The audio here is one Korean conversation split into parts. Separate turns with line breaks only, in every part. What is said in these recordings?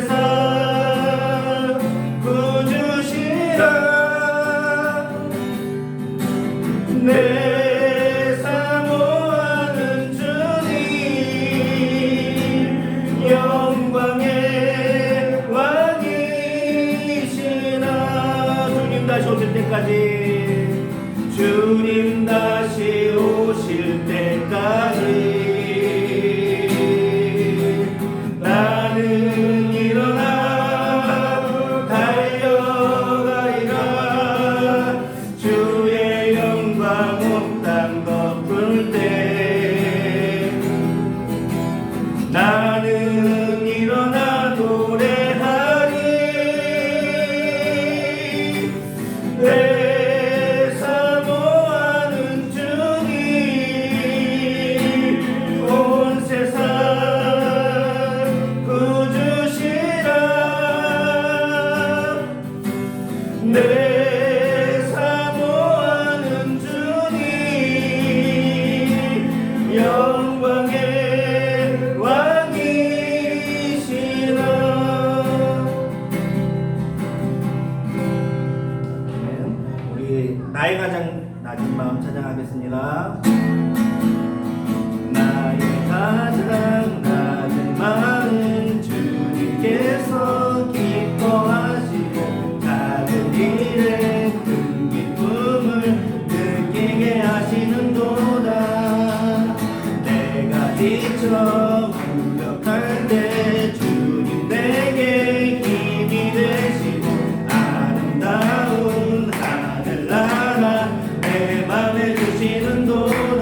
세상 구주시라 내 사모하는 주님 영광의 왕이시나 주님 다시 오실 때까지 주님 다시 오실 때까지 나는 일어나 달려가리라 주의 영광 온 땅 덮을 때 나는 일어나 노래하리 내 사모하는 주님 온 세상 내 사모하는 주님 영광의 왕이시나. 우리 나의 가장 낮은 마음 찬양하겠습니다. 나의 가장 낮은 마음 주님께서 기뻐하시고 작은 일에 큰 기쁨을 느끼게 하시는도다. 내가 이처럼 무력할 때 주님 내게 힘이 되시고 아름다운 하늘나라 내 맘에 주시는도다.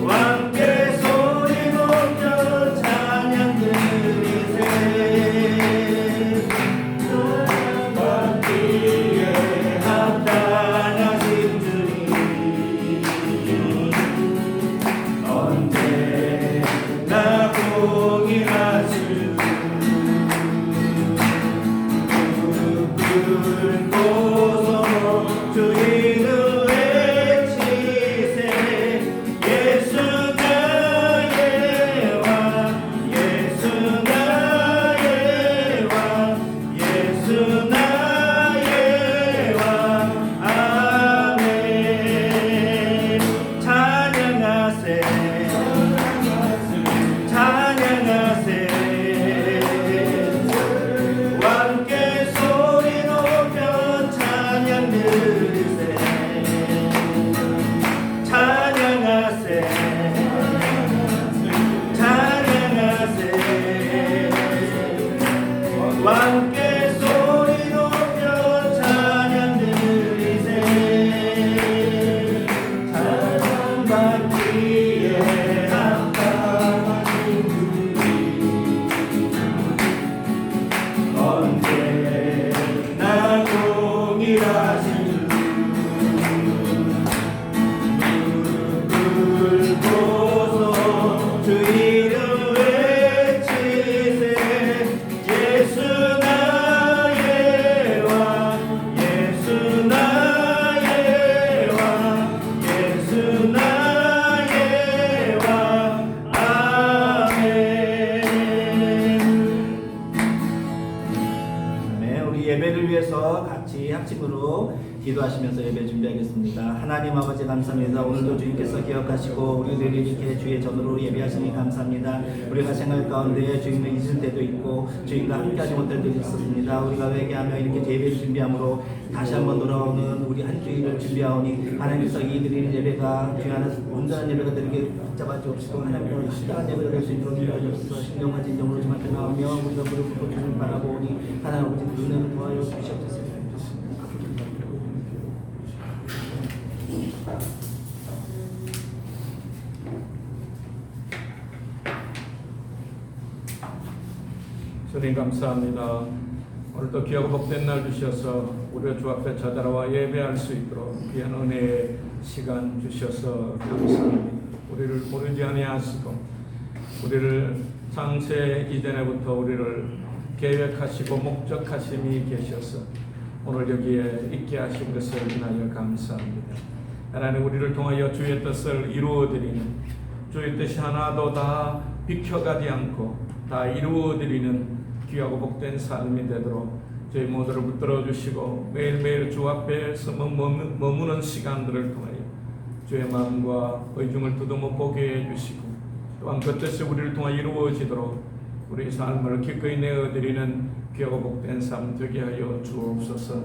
함께 소리 높여 찬양 드리세 받기에 합당하신 주님 언제나 공의하시오 꿇고서 주 이름 외치세 예수 나의 왕 예수 나의 왕 예수 나의 왕 아멘 찬양하세 찬양하세 함께 소리 높여 찬양 드리세 찬양하세 찬양하세 함께 소리 높여 찬양 드리세 찬양받기에 합당하신 언제나 공의하신 무릎 꿇고서 주 이름 외치세 예수 나의 왕 예수 나의 왕 예수 나의 왕 아멘. 네, 우리 예배를 위해서 같이 합심으로 기도하시면서 예배 준비하겠습니다. 하나님 아버지 감사합니다. 오늘도 주님께서 기억하시고 우리들이 이렇게 주의 전으로 예배하시니 감사합니다. 우리가 생활 가운데 주님을 잊을 때도 있고 주님과 함께하지 못할 때도 있었습니다. 우리가 회개하며 이렇게 예배를 준비함으로 다시 한번 돌아오는 우리 한 주일을 준비하오니 하나님께서 이들이 예배가 주의 하나 온전한 예배가 되게 붙잡아 주옵시고 하나님께서 합당한 예배가 될 수 있도록 인도하옵소서. 신령과 진정으로 좀 앞에 나오며 우리가 무릎 꿇고 주님을 바라보니 하나님 아버지 눈을 도와여 주시옵소서.
주님 감사합니다. 오늘도 귀하고 복된 날 주셔서 우리가 주 앞에 찾아와 예배할 수 있도록 귀한 은혜의 시간 주셔서 감사합니다. 우리를 모르지 아니하시고 우리를 창세 이전에부터 우리를 계획하시고 목적하심이 계셔서 오늘 여기에 있게 하신 것을 인하여 감사합니다. 하나님 우리를 통하여 주의 뜻을 이루어드리는 주의 뜻이 하나도 다 비켜가지 않고 다 이루어드리는 귀하고 복된 삶이 되도록 저희 모두를 붙들어 주시고 매일매일 주 앞에서 머무는 시간들을 통하여 주의 마음과 의중을 두드러보게 해주시고 또한 그 뜻이 우리를 통하여 이루어지도록 우리 삶을 기꺼이 내어드리는 귀하고 복된 삶 되게 하여 주옵소서.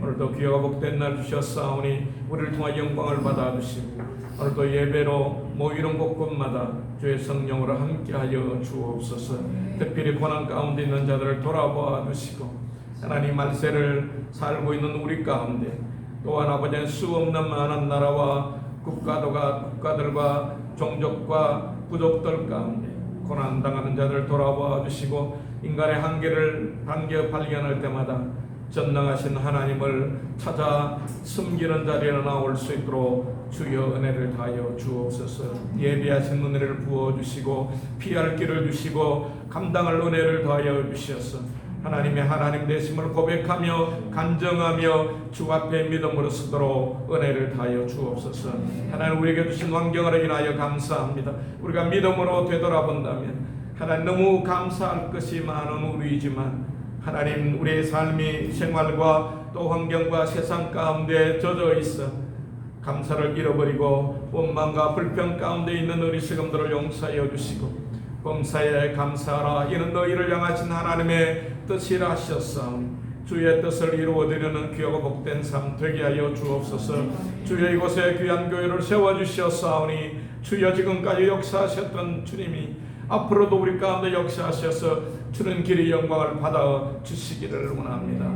오늘도 귀하고 복된 날 주셨사오니 우리를 통하여 영광을 받아주시고 오늘도 예배로 모이는 곳곳마다 주의 성령으로 함께하여 주옵소서. 특별히 고난 가운데 있는 자들을 돌아보아 주시고 하나님 말세를 살고 있는 우리 가운데 또한 아버지는 수 없는 많은 나라와 국가들과 종족과 부족들 가운데 고난당하는 자들을 돌아보아 주시고 인간의 한계 발견할 때마다 전능하신 하나님을 찾아 숨기는 자리에 나올 수 있도록 주여 은혜를 다하여 주옵소서. 예비하신 은혜를 부어주시고 피할 길을 주시고 감당할 은혜를 다하여 주셔서 하나님의 하나님 되심을 고백하며 간정하며 주 앞에 믿음으로 서도록 은혜를 다하여 주옵소서. 하나님 우리에게 주신 환경을 인하여 감사합니다. 우리가 믿음으로 되돌아본다면 하나님 너무 감사할 것이 많은 우리이지만 하나님 우리의 삶이 생활과 또 환경과 세상 가운데 젖어 있어 감사를 잃어버리고 원망과 불평 가운데 있는 어리석음들을 용서하여 주시고 범사에 감사하라. 이는 너희를 향하신 하나님의 뜻이라 하셨사오니 주의 뜻을 이루어드리는 귀하고 복된 삶 되게 하여 주옵소서. 주여 이곳에 귀한 교회를 세워주셨사오니 주여 지금까지 역사하셨던 주님이 앞으로도 우리 가운데 역사하셔서 주는 길의 영광을 받아 주시기를 원합니다.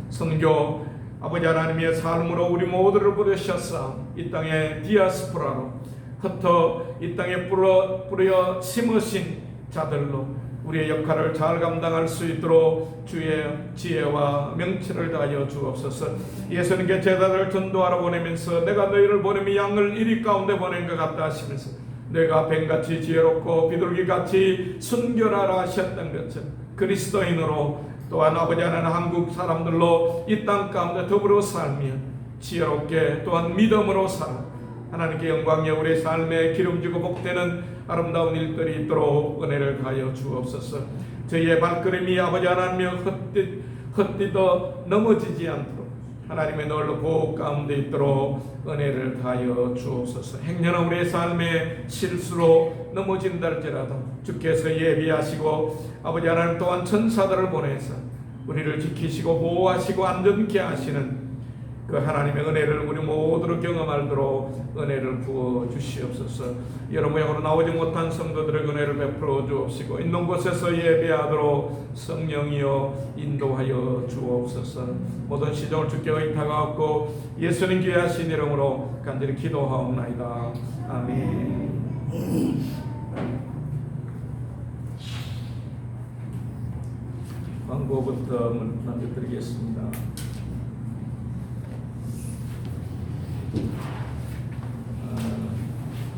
선교 아버지 하나님의 삶으로 우리 모두를 부르셨사 이 땅의 디아스포라로 흩어 이 땅에 뿌려 심으신 자들로 우리의 역할을 잘 감당할 수 있도록 주의 지혜와 명철을 다하여 주옵소서. 예수님께 제자들을 전도하러 보내면서 내가 너희를 보내면 양을 이리 가운데 보낸 것 같다 하시면서 내가 뱀같이 지혜롭고 비둘기같이 순결하라 하셨던 것처럼 그리스도인으로 또한 아버지 하나님 한국 사람들로 이 땅 가운데 더불어 살며 지혜롭게 또한 믿음으로 살아 하나님께 영광이 우리의 삶에 기름지고 복되는 아름다운 일들이 있도록 은혜를 가하여 주옵소서. 저희의 발걸음이 아버지 하나님의 헛디도 넘어지지 않도록 하나님의 놀로 보호 가운데 있도록 은혜를 가하여 주옵소서. 행여나 우리의 삶에 실수로 넘어진다 할지라도 주께서 예비하시고 아버지 하나님 또한 천사들을 보내서 우리를 지키시고 보호하시고 안전케 하시는 그 하나님의 은혜를 우리 모두로 경험하도록 은혜를 부어 주시옵소서. 여러 모양으로 나오지 못한 성도들의 은혜를 베풀어 주옵시고 있는 곳에서 예배하도록 성령이여 인도하여 주옵소서. 모든 시종을 주께 의탁하옵고 예수님 귀하신 이름으로 간절히 기도하옵나이다. 아멘. 광고부터 먼저 드리겠습니다.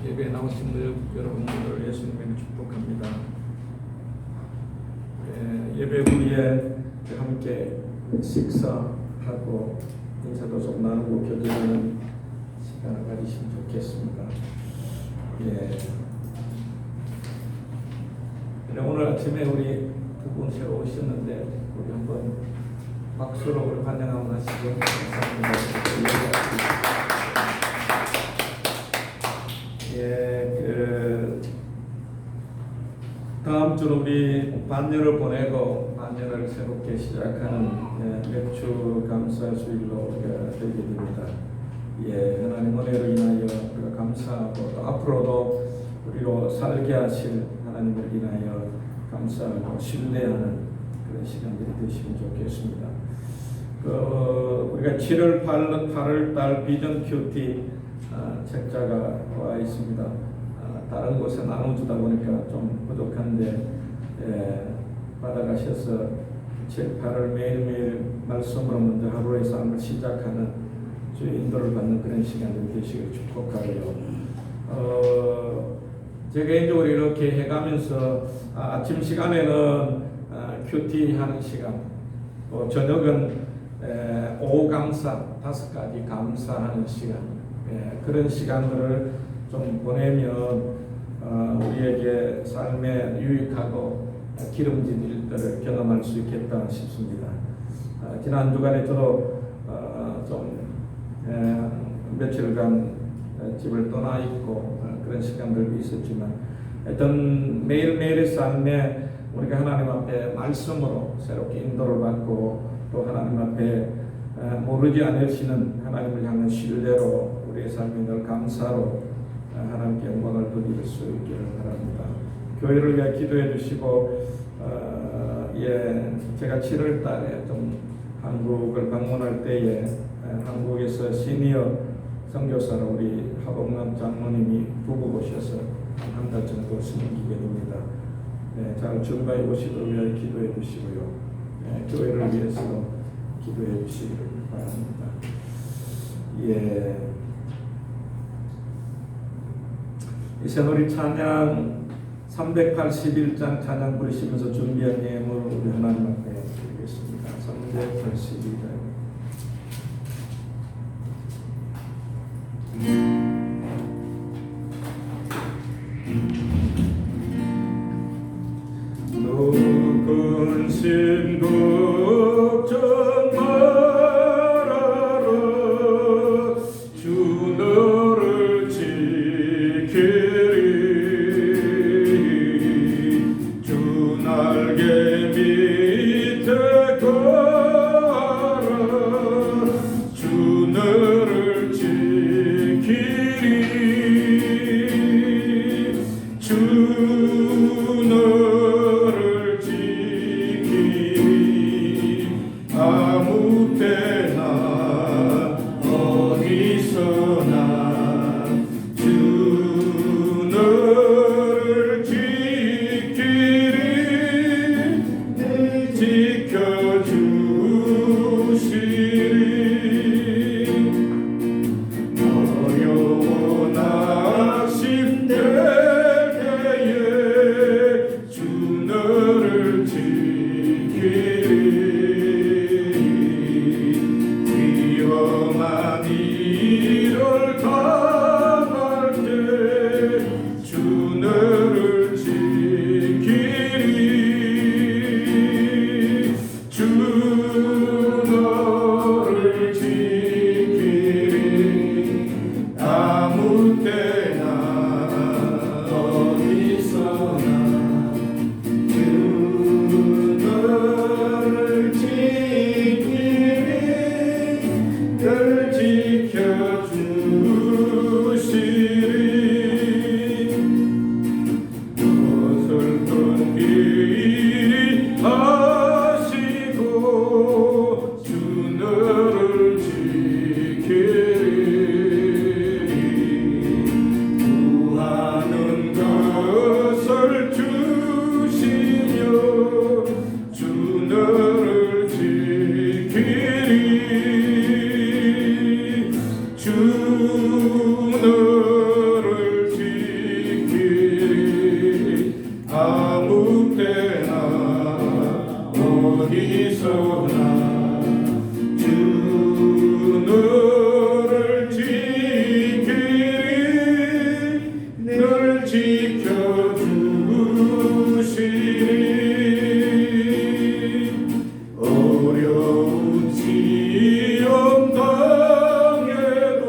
예배에 나오신 여러분들을 예수님으로 축복합니다. 예배 후에 함께 식사하고 인사도 좀 나누고 교제하는 시간을 가지시면 좋겠습니다. 오늘 아침에 우리 두 분 새로 오셨는데 우리 한번 박수로 우리 환영 한번 하시죠. 감사합니다. 다음 주는 우리 반년을 보내고 반년을 새롭게 시작하는 몇 주 감사 주일로 우리가 되게 됩니다. 하나님 은혜로 인하여 우리가 감사하고 또 앞으로도 우리로 살게 하실 하나님을 인하여 감사하고 신뢰하는 그런 시간들이 되시면 좋겠습니다. 우리가 7월 8월 달 비전 큐티 책자가 와 있습니다. 다른 곳에 나눠주다 보니까 좀 부족한데 받아가셔서 7, 8월 매일매일 말씀으로 먼저 하루의 삶을 시작하는 주의 인도를 받는 그런 시간이 되시길 축복하고요. 제가 개인적으로 이렇게 해가면서 아침 시간에는 큐티 하는 시간, 저녁은 오후 감사 5가지 감사하는 시간, 그런 시간들을 좀 보내면 우리에게 삶에 유익하고 기름진 일들을 경험할 수 있겠다 싶습니다. 지난 주간에 저도 좀 며칠간 집을 떠나 있고 그런 시간들도 있었지만 하여튼 매일매일의 삶에 우리가 하나님 앞에 말씀으로 새롭게 인도를 받고 또 하나님 앞에 모르지 않으시는 하나님을 향한 신뢰로 우리의 삶이 늘 감사로 하나님께 영광을 돌릴 수 있기를 바랍니다. 교회를 위해 기도해 주시고 제가 7월 달에 좀 한국을 방문할 때에 한국에서 시니어 선교사로 우리 하복남 장모님이 부부 오셔서 한 달 정도 숨기게 됩니다. 잘 준비해 오시도록 위해 기도해 주시고요. 교회를 위해서 기도해 주시기를 바랍니다. 이제 우리 찬양 381장 찬양 부르시면서 준비한 예물을 우리 하나님 앞에 드리겠습니다. 381장. 근심 걱정 말아라 주 너를 지키리 주 날개 밑에 걸어라 주 너를 지키리 주 너를 지키리 주 너를 지키리 아무 때나 어디서나 주 너를 지키리 늘 지켜주시리 어설픈 길 하시고 주 너를 지키리 구하는 것을 주시며 주 너를 지키리 주 너를 지키리 아무 때나 어디서나 주 너를 지키리 늘 지켜주시리 어려운 시험 당해도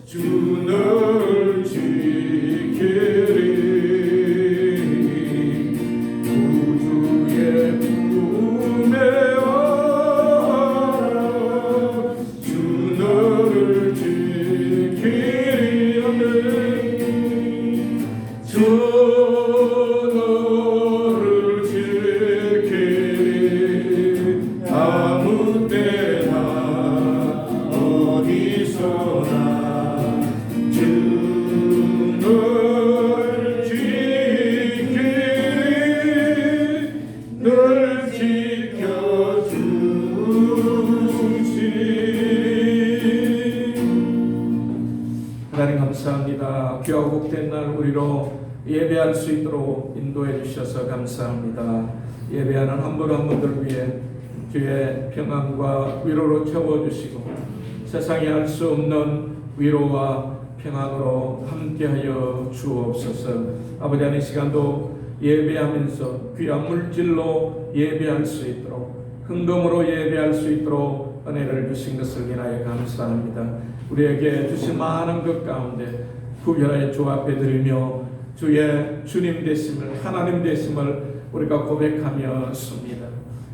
주 너를 지키리 구주의 품에 안아 주 너를 지키리 아멘 주 너를 지키리 아무 때나 어디서나 주 너를 지키리 늘 지켜주시리 하나님 감사합니다. 귀하고 복된 날 우리로 예배할 수 있도록 인도해 주셔서 감사합니다. 예배하는 한 분 한 분들 위해 주의 평안과 위로로 채워주시고 세상에 알 수 없는 위로와 평안으로 함께하여 주옵소서. 아버지 하나님 시간도 예배하면서 귀한 물질로 예배할 수 있도록 헌금으로 예배할 수 있도록 은혜를 주신 것을 인하여 감사합니다. 우리에게 주신 많은 것 가운데 구별하여 주 앞에 드리며 주의 주님 되심을 하나님 되심을 우리가 고백하며 씁니다.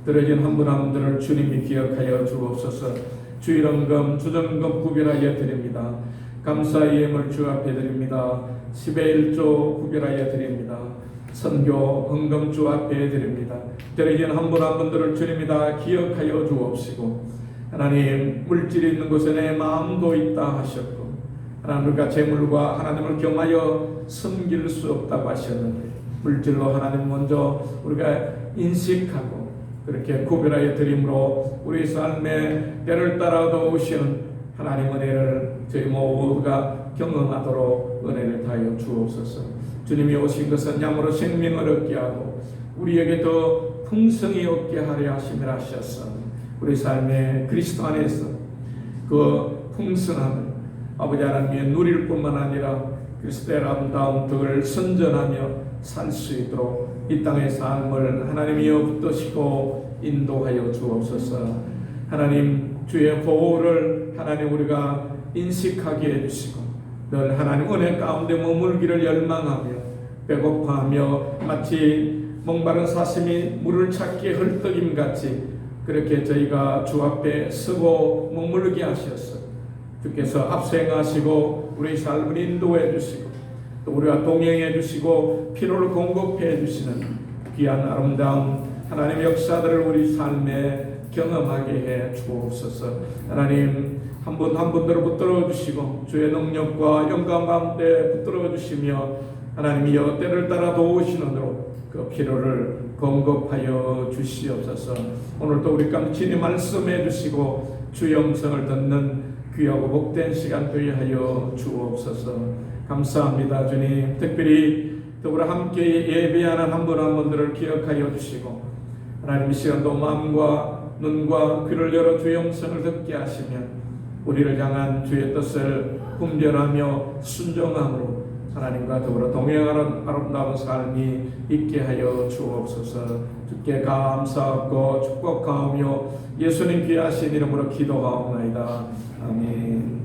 들어진 한 분 한 분들을 주님이 기억하여 주옵소서. 주일헌금 주정금 구별하여 드립니다. 감사의 예물 주 앞에 드립니다. 10의 1조 구별하여 드립니다. 선교 헌금 주 앞에 드립니다. 들어진 한 분 한 분들을 주님이 다 기억하여 주옵시고 하나님 물질이 있는 곳에 내 마음도 있다 하셨고 하나님 우리가 재물과 하나님을 경하여 섬길 수 없다고 하셨는데 물질로 하나님 먼저 우리가 인식하고 그렇게 구별하여 드림으로 우리 삶에 때를 따라도 오시는 하나님 은혜를 저희 모두가 경험하도록 은혜를 다하여 주옵소서. 주님이 오신 것은 양으로 생명을 얻게 하고 우리에게 더 풍성히 얻게 하려 하심이라 하셨어. 우리 삶의 그리스도 안에서 그 풍성함을 아버지 하나님의 누릴 뿐만 아니라 그리스도의 아름다운 덕을 선전하며 살 수 있도록 이 땅의 삶을 하나님이여 붙드시고 인도하여 주옵소서. 하나님 주의 보호를 하나님 우리가 인식하게 해주시고 늘 하나님 은혜 가운데 머물기를 열망하며 배고파하며 마치 목마른 사슴이 물을 찾기에 헐떡임같이 그렇게 저희가 주 앞에 서고 머물게 하셨어. 주께서 앞서행하시고 우리 삶을 인도해 주시고 또 우리와 동행해 주시고 필요를 공급해 주시는 귀한 아름다운 하나님의 역사들을 우리 삶에 경험하게 해 주옵소서. 하나님 한 분 한 분들을 붙들어 주시고 주의 능력과 영광 가운데 붙들어 주시며 하나님이여 때를 따라 도우시는 대로 그 필요를 공급하여 주시옵소서. 오늘도 우리 가운데 친히 말씀해 주시고 주의 음성을 듣는 귀하고 복된 시간 되게 하여 주옵소서. 감사합니다 주님. 특별히 더불어 함께 예배하는 한 분 한 분들을 기억하여 주시고 하나님 이 시간도 마음과 눈과 귀를 열어 주의 음성을 듣게 하시며 우리를 향한 주의 뜻을 분별하며 순종함으로 하나님과 더불어 동행하는 아름다운 삶이 있게 하여 주옵소서. 주께 감사하고 축복하오며 예수님 귀하신 이름으로 기도하옵나이다. 아멘.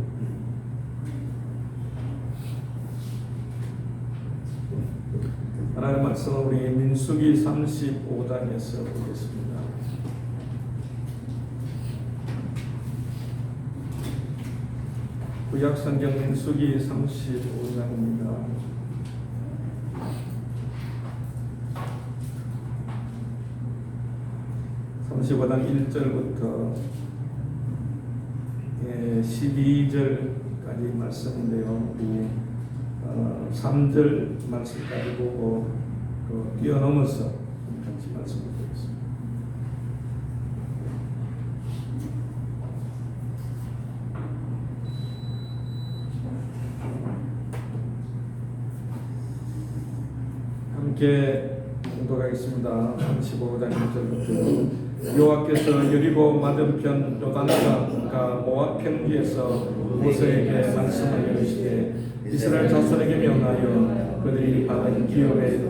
하나님의 말씀은 우리 민수기 35장에서 보겠습니다. 구약 성경 민수기 35장입니다. 35장 1절부터 12절까지 말씀인데요. 우리 3절 말씀까지 보고 뛰어넘어서 같이 말씀을 드리겠습니다. 함께 공독하겠습니다. 35장 1절부터 여호와께서 여리고 맞은편 요단강과 모압 평지에서 모세에게 말씀하여 이르시되 이스라엘 자손에게 명하여 그들이 받은 기업에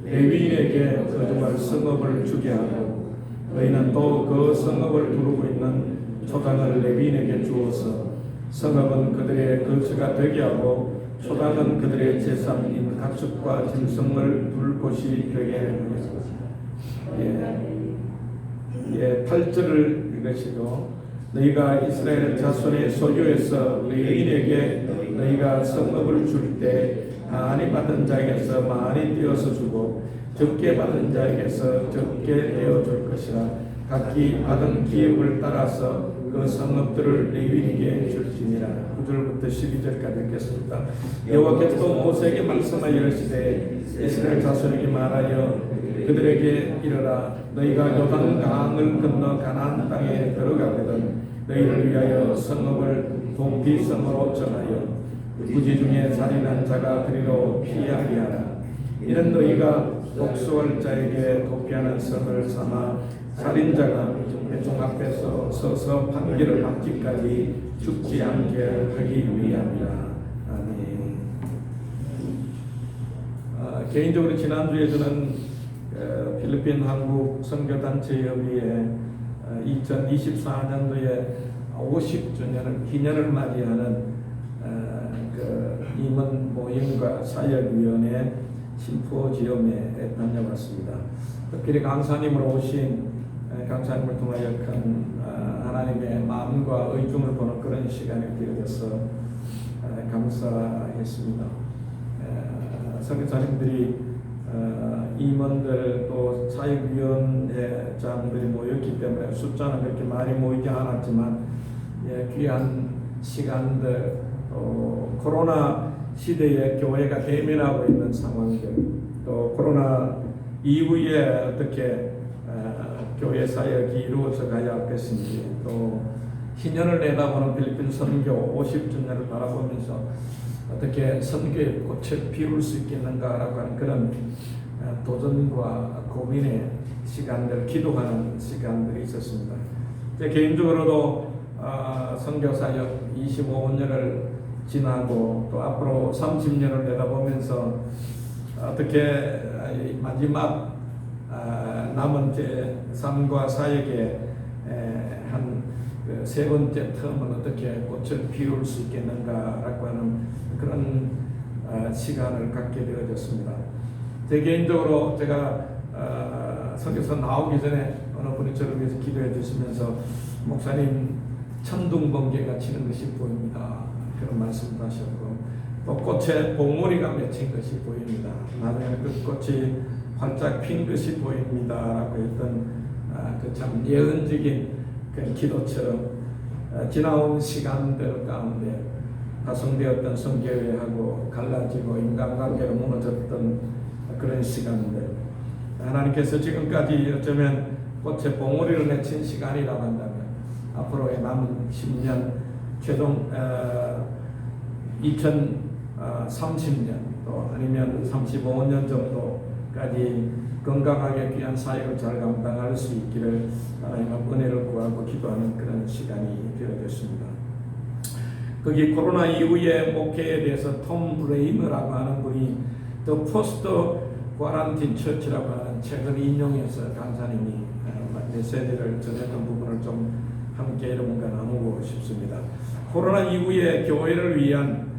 레위인에게 거주할 성읍을 주게 하고 너희는 또 그 성읍을 두르고 있는 초당을 레위인에게 주어서 성읍은 그들의 거처가 되게 하고 초당은 그들의 재산인 가축과 짐승을 둘 곳이 되게 하였습니다. 8절을 읽으시고 너희가 이스라엘 자손의 소유에서 레위인에게 너희가 성읍을 줄 때 많이 받은 자에게서 많이 떼어서 주고 적게 받은 자에게서 적게 떼어줄 것이라 각기 받은 기업을 따라서 그 성읍들을 레위인에게 줄지니라. 9절부터 12절까지 읽겠습니다. 여호와께서 또 모세에게 말씀하여 이르시되 이스라엘 자손에게 말하여 그들에게 이르라. 너희가 요단강을 건너 가나안 땅에 들어가거든 너희를 위하여 성읍을 동피성으로 정하여 부지 중에 살인한 자가 그리로 피하게 하라. 이는 너희가 복수할 자에게 도피하는 성을 삼아 살인자가 대중 앞에서 서서 판결을 받기까지 죽지 않게 하기 위함이라. 아멘. 개인적으로 지난주에 저는 필리핀 한국 선교단체협의회 2024년도에 50주년을 기념을 맞이하는 임원 모임과 사역위원회 심포지엄에 다녀왔습니다. 특별히 강사님으로 오신 강사님을 통하여 큰 하나님의 마음과 의중을 보는 그런 시간이 되어져서 감사했습니다. 선교사님들이 임원들 또 사역위원회장들이 모였기 때문에 숫자는 그렇게 많이 모이지 않았지만 귀한 시간들 코로나 시대에 교회가 대면하고 있는 상황들 또 코로나 이후에 어떻게 교회 사역이 이루어져 가야 할 것인지 또 희년을 내다보는 필리핀 선교 50주년을 바라보면서 어떻게 선교의 꽃을 피울 수 있겠는가라고 하는 그런 도전과 고민의 시간들, 기도하는 시간들이 있었습니다. 제 개인적으로도 선교 사역 25년을 지나고 또 앞으로 30년을 내다보면서 어떻게 마지막 남은 제 삶과 사역의 한 세 번째 텀은 어떻게 꽃을 피울 수 있겠는가라고 하는 그런 시간을 갖게 되어졌습니다. 제 개인적으로 제가 선교사 나오기 전에 어느 분이 저를 위해서 기도해 주시면서 목사님 천둥번개가 치는 것이 보입니다. 그런 말씀도 하셨고 또 꽃에 봉오리가 맺힌 것이 보입니다. 나중에 그 꽃이 활짝 핀 것이 보입니다. 라고 했던 그 참 예언적인 그 기도처럼 지나온 시간들 가운데 가성되었던 성교회하고 갈라지고 인간관계로 무너졌던 그런 시간들 하나님께서 지금까지 어쩌면 꽃에 봉오리를 맺힌 시간이라고 한다면 앞으로의 남은 10년 최종 2030년 또 아니면 35년 정도까지 건강하게 귀한 사역을 잘 감당할 수 있기를 하나님의 은혜를 구하고 기도하는 그런 시간이 되어졌습니다. 거기 코로나 이후의 목회에 대해서 톰 레이너라고 하는 분이 The Post Quarantine Church라고 하는 책을 인용해서 강사님이 메시지를 전했던 부분을 좀 함께 여러분과 나누고 싶습니다. 코로나 이후에 교회를 위한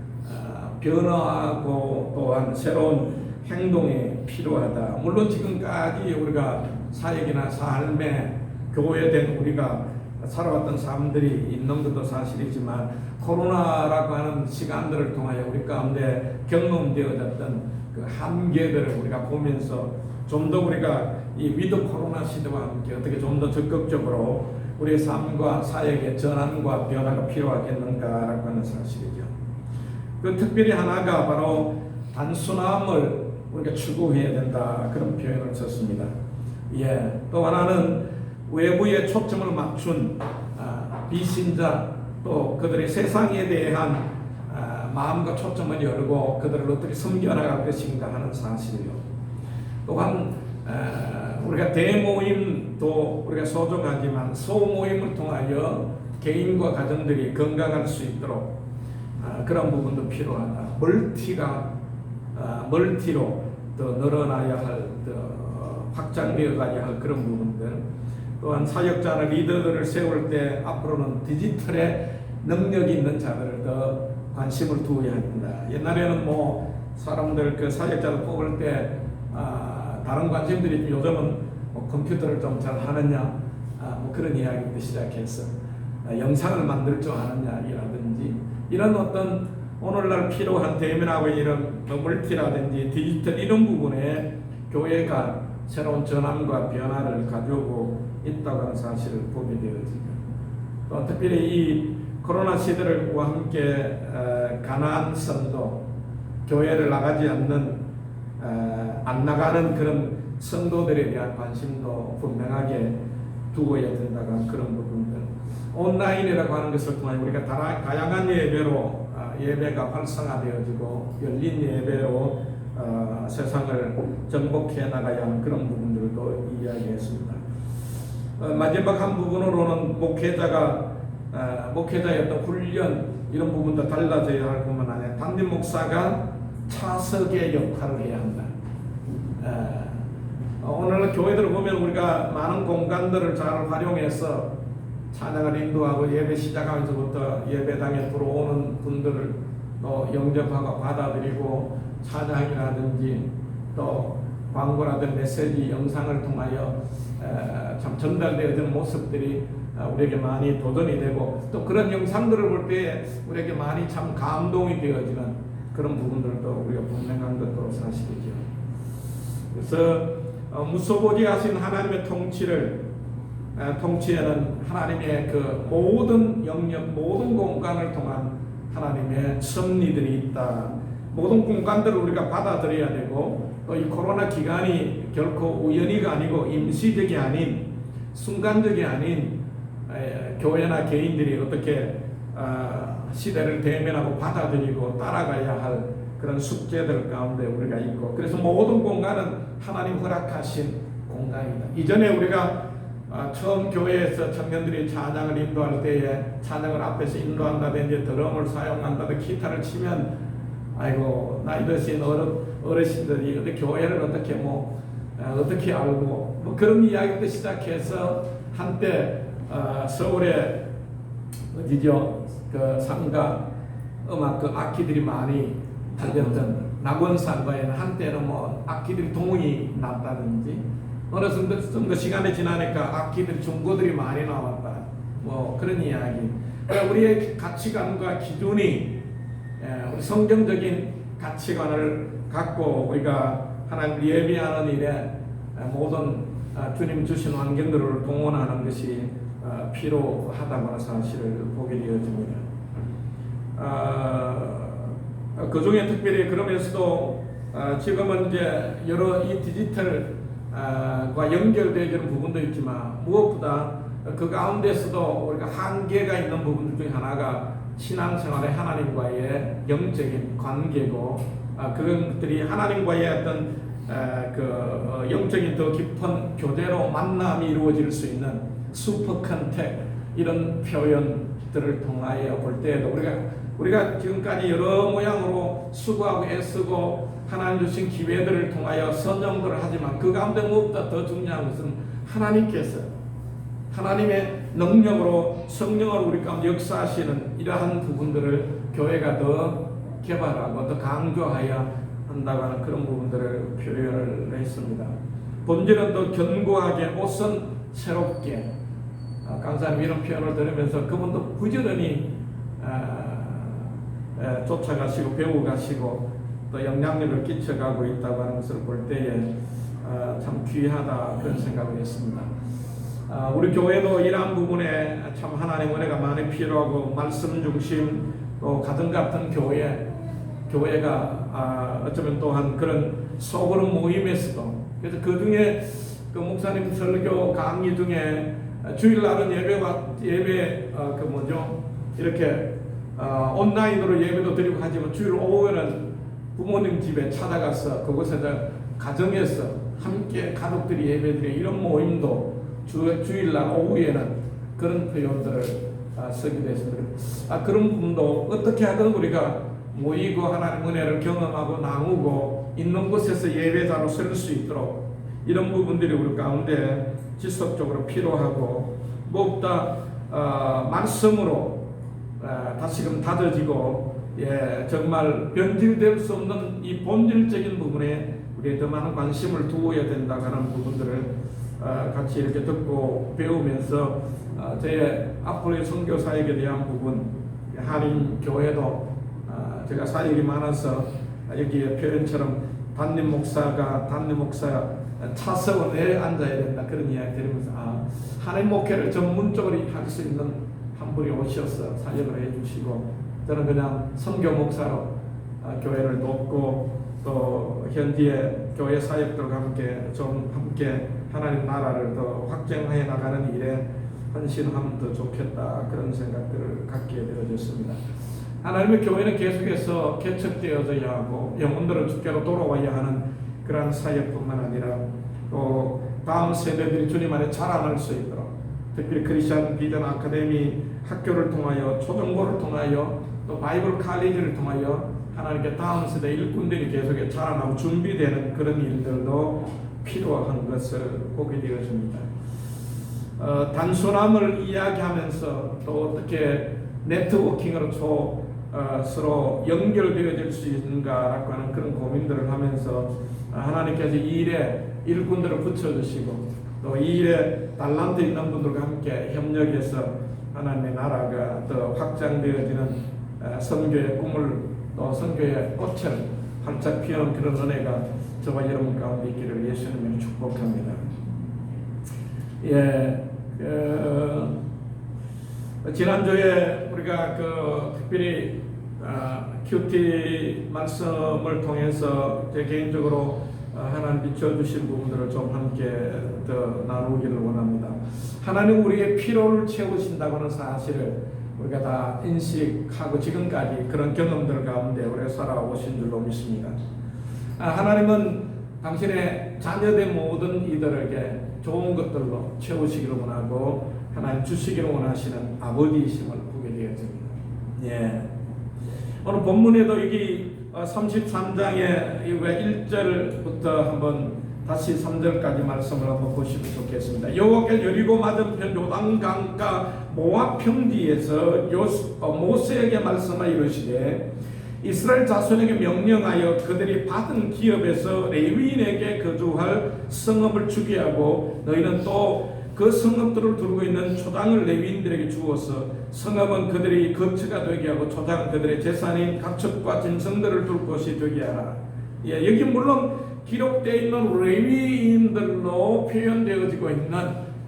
변화하고 또한 새로운 행동이 필요하다. 물론 지금까지 우리가 사역이나 삶에 교회된 우리가 살아왔던 삶들이 있는 것도 사실이지만 코로나라고 하는 시간들을 통하여 우리 가운데 경험되어졌던 그 한계들을 우리가 보면서 좀 더 우리가 이 위드 코로나 시대와 함께 어떻게 좀 더 적극적으로 우리의 삶과 사역의 전환과 변화가 필요하겠는가라고 하는 사실이죠. 그 특별히 하나가 바로 단순함을 우리가 추구해야 된다, 그런 표현을 썼습니다. 예, 또 하나는 외부에 초점을 맞춘 비신자, 또 그들의 세상에 대한 마음과 초점을 열고 그들을 어떻게 섬겨나갈 것인가 하는 사실이요. 또한 우리가 대모임도 우리가 소중하지만 소모임을 통하여 개인과 가정들이 건강할 수 있도록 그런 부분도 필요하다. 멀티로 더 늘어나야 할, 더 확장되어 가야 할 그런 부분들. 또한 사역자나 리더들을 세울 때 앞으로는 디지털에 능력이 있는 자들을 더 관심을 두어야 한다. 옛날에는 뭐 사람들 그 사역자를 뽑을 때 다른 관심들이 요즘은 뭐 컴퓨터를 좀 잘 하느냐, 뭐 그런 이야기부터 시작해서 영상을 만들 줄 아느냐라든지 이런 어떤 오늘날 필요한 대면하고 이런 멀티라든지 디지털 이런 부분에 교회가 새로운 전환과 변화를 가져오고 있다고 하는 사실을 보게 되어집니다. 또 특별히 이 코로나 시대를과 함께 가난한 성도, 교회를 나가지 않는 안 나가는 그런 성도들에 대한 관심도 분명하게 두어야 된다고 하는 그런 부분들. 온라인이라고 하는 것을 통해 우리가 다양한 예배로 예배가 활성화되어지고 열린 예배로 세상을 정복해 나가야 하는 그런 부분들도 이야기했습니다. 마지막 한 부분으로는 목회자의 어떤 훈련 이런 부분도 달라져야 할 뿐만 아니라 담임 목사가 차석의 역할을 해야 한다. 오늘 교회들을 보면 우리가 많은 공간들을 잘 활용해서 찬양을 인도하고 예배 시작하면서부터 예배당에 들어오는 분들을 또 영접하고 받아들이고 찬양이라든지 또 광고라든 메시지 영상을 통하여 참 전달되어지는 모습들이 우리에게 많이 도전이 되고 또 그런 영상들을 볼 때 우리에게 많이 참 감동이 되어지는 그런 부분들도 우리가 분명한 것도 사실이죠. 그래서 무소부지하신 하나님의 통치에는 하나님의 그 모든 영역, 모든 공간을 통한 하나님의 섭리들이 있다. 모든 공간들을 우리가 받아들여야 되고 또 이 코로나 기간이 결코 우연히가 아니고 임시적이 아닌 순간적이 아닌 교회나 개인들이 어떻게 시대를 대면하고 받아들이고 따라가야 할 그런 숙제들 가운데 우리가 있고 그래서 모든 공간은 하나님 허락하신 공간이다. 이전에 우리가 처음 교회에서 청년들이 찬양을 인도할 때에 찬양을 앞에서 인도한다든지 드럼을 사용한다든지 기타를 치면 아이고 나이 드신 어르신들이 어떻게 교회를 어떻게 어떻게 알고 뭐 그런 이야기부터 시작해서 한때 서울에 어디죠 그 상가 음악 그 악기들이 많이 달렸던 낙원상가에는 한때는 뭐 악기들이 동이 났다든지 어느 정도 시간이 지나니까 악기들 중고들이 많이 나왔다 뭐 그런 이야기. 그러니까 우리의 가치관과 기준이 우리 성경적인 가치관을 갖고 우리가 하나님 예배하는 일에 모든 주님 주신 환경들을 동원하는 것이 필요하다고 하는 사실을 보게 되어집니다. 그 중에 특별히 그러면서도 지금은 이제 여러 이 디지털과 연결되어지는 부분도 있지만 무엇보다 그 가운데서도 우리가 한계가 있는 부분들 중에 하나가 신앙생활의 하나님과의 영적인 관계고 그런 것들이 하나님과의 어떤 그 영적인 더 깊은 교제로 만남이 이루어질 수 있는 슈퍼 컨택 이런 표현들을 통하여 볼 때에도 우리가 지금까지 여러 모양으로 수고하고 애쓰고 하나님 주신 기회들을 통하여 선정들을 하지만 그 가운데 무엇보다 더 중요한 것은 하나님께서 하나님의 능력으로 성령으로 우리 가운데 역사하시는 이러한 부분들을 교회가 더 개발하고 더 강조하여 한다고 하는 그런 부분들을 표현을 했습니다. 본질은 더 견고하게, 옷은 새롭게. 강사님 이런 표현을 들으면서 그분도 부지런히 쫓아가시고 배워가시고 또 영향력을 끼쳐가고 있다고 하는 것을 볼 때에 참 귀하다 그런 생각을 했습니다. 우리 교회도 이러한 부분에 참 하나님의 은혜가 많이 필요하고 말씀 중심 또 가정 같은 교회가 어쩌면 또한 그런 소그룹 모임에서도 그래서 그 중에 그 목사님 설교 강의 중에 주일날은 예배 이렇게 온라인으로 예배도 드리고 하지만 주일 오후에는 부모님 집에 찾아가서 그곳에서 가정에서 함께 가족들이 예배드리는 이런 모임도 주일날 오후에는 그런 표현들을 쓰기도 했습니다. 그런 부분도 어떻게 하든 우리가 모이고 하나님 은혜를 경험하고 나누고 있는 곳에서 예배자로 설 수 있도록 이런 부분들이 우리 가운데 지속적으로 필요하고 무엇보다 말씀으로 다시금 다져지고 정말 변질될 수 없는 이 본질적인 부분에 우리가 더 많은 관심을 두어야 된다고 하는 부분들을 같이 이렇게 듣고 배우면서 제 앞으로의 선교 사역에 대한 부분 한인 교회도 제가 사역이 많아서 여기에 표현처럼 담임 목사 차석원에 앉아야 된다 그런 이야기 들으면서 한인 목회를 전문적으로 할 수 있는 한 분이 오셔서 사역을 해주시고 저는 그냥 선교 목사로 교회를 돕고 또 현지의 교회 사역들과 함께 하나님 나라를 더 확장해 나가는 일에 헌신하면 더 좋겠다 그런 생각들을 갖게 되어졌습니다. 하나님의 교회는 계속해서 개척되어져야 하고 영혼들을 주께로 돌아와야 하는 그러한 사역뿐만 아니라 또 다음 세대들이 주님 안에 자라날 수 있도록 특별히 크리스천 비전 아카데미 학교를 통하여 초중고를 통하여 또 바이블 칼리지를 통하여 하나님께 다음 세대 일꾼들이 계속해 자라나고 준비되는 그런 일들도 필요한 것을 보게 되어집니다. 단순함을 이야기하면서 또 어떻게 네트워킹으로 서로 연결되어질 수 있는가라고 하는 그런 고민들을 하면서 하나님께서 이 일에 일꾼들을 붙여주시고 또 이 일에 달란트 있는 분들과 함께 협력해서 하나님의 나라가 더 확장되어지는 선교의 꿈을 또 선교의 꽃을 활짝 피우는 그런 은혜가 저와 여러분 가운데 있기를 예수님을 축복합니다. 지난주에 우리가 특별히 큐티 말씀을 통해서 제 개인적으로 하나님 비춰주신 부분들을 좀 함께 더 나누기를 원합니다. 하나님 우리의 필요를 채우신다고 하는 사실을 우리가 다 인식하고 지금까지 그런 경험들 가운데 우리가 살아오신 줄로 믿습니다. 하나님은 당신의 자녀된 모든 이들에게 좋은 것들로 채우시기를 원하고 하나님 주시기를 원하시는 아버지이심을 보게 되어집니다. 오늘 본문에도 여기 33장의 1절부터 한번 다시 3절까지 말씀을 한번 보시면 좋겠습니다. 여호와께서 여리고 맞은편 요단강가 모압 평지에서 모세에게 말씀하여 이르시되 이스라엘 자손에게 명령하여 그들이 받은 기업에서 레위인에게 거주할 성읍을 주게 하고 너희는 또 그 성읍들을 두르고 있는 초장을 레위인들에게 주어서 성읍은 그들이 거처가 되게 하고 초장은 그들의 재산인 가축과 짐승들을 둘 곳이 되게 하라. 여기 물론 기록되어 있는 레위인들로 표현되어지고 있는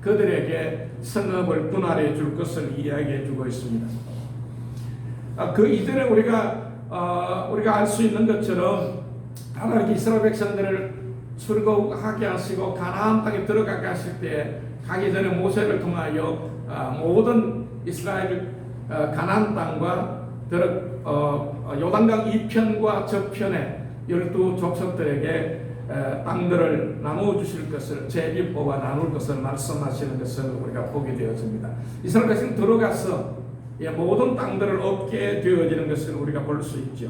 그들에게 성읍을 분할해 줄 것을 이야기해 주고 있습니다. 그 이전에 우리가 알 수 있는 것처럼 하나님 이스라엘 백성들을 출애굽하게 하시고 가나안 땅에 들어가게 하실 때 가기 전에 모세를 통하여 모든 이스라엘 가나안 땅과 요단강 이편과 저편의 12 족속들에게 땅들을 나누어 주실 것을, 제비뽑아 나눌 것을 말씀하시는 것을 우리가 보게 되어집니다. 이스라엘 백성 들어가서 모든 땅들을 얻게 되어지는 것을 우리가 볼 수 있죠.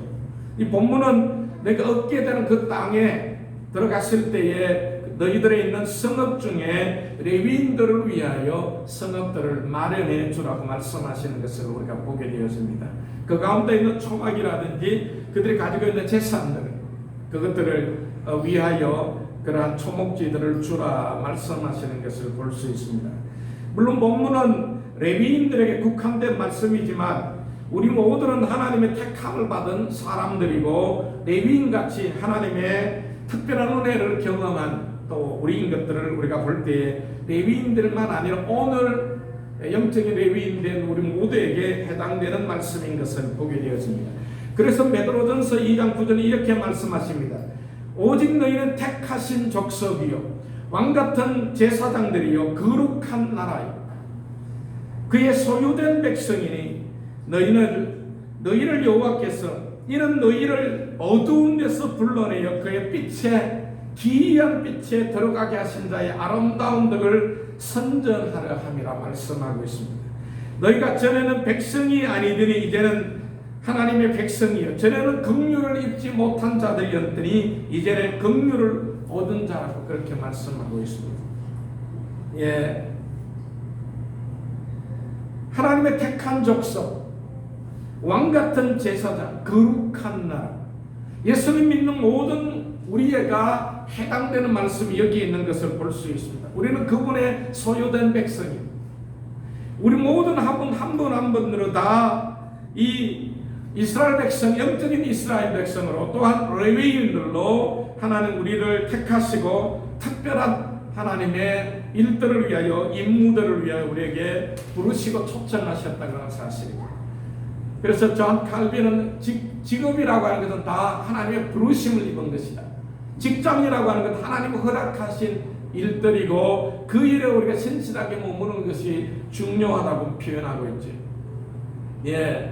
이 본문은 내가 얻게 되는 그 땅에 들어갔을 때에 너희들에 있는 성읍 중에 레위인들을 위하여 성읍들을 마련해 주라고 말씀하시는 것을 우리가 보게 되었습니다. 그 가운데 있는 초막이라든지 그들이 가지고 있는 재산들, 그것들을 위하여 그러한 초목지들을 주라 말씀하시는 것을 볼 수 있습니다. 물론 본문은 레위인들에게 국한된 말씀이지만 우리 모두는 하나님의 택함을 받은 사람들이고 레위인같이 하나님의 특별한 은혜를 경험한 또 우리인 것들을 우리가 볼 때에 레위인들만 아니라 오늘 영적인 레위인된 우리 모두에게 해당되는 말씀인 것을 보게 되었습니다. 그래서 베드로전서 2장 9절에 이렇게 말씀하십니다. 오직 너희는 택하신 족속이요 왕같은 제사장들이요 거룩한 나라요 그의 소유된 백성이니 너희를 여호와께서 이는 너희를 어두운 데서 불러내어 그의 빛에 기이한 빛에 들어가게 하신 자의 아름다운 덕을 선전하려 함이라 말씀하고 있습니다. 너희가 전에는 백성이 아니더니 이제는 하나님의 백성이요 전에는 긍휼을 입지 못한 자들이었더니 이제는 긍휼을 얻은 자라고 그렇게 말씀하고 있습니다. 예, 하나님의 택한 족속, 왕같은 제사장, 거룩한 나라. 예수님 믿는 모든 우리가 해당되는 말씀이 여기에 있는 것을 볼 수 있습니다. 우리는 그분의 소유된 백성입니다. 우리 모든 한 분으로 다 이 이스라엘 백성, 영적인 이스라엘 백성으로 또한 레위인들로 하나님 우리를 택하시고 특별한 하나님의 일들을 위하여 임무들을 위하여 우리에게 부르시고 초청하셨다는 사실입니다. 그래서 존 칼빈은 직업이라고 하는 것은 다 하나님의 부르심을 입은 것이다. 직장이라고 하는 것은 하나님이 허락하신 일들이고 그 일에 우리가 신실하게 머무는 것이 중요하다고 표현하고 있지. 예.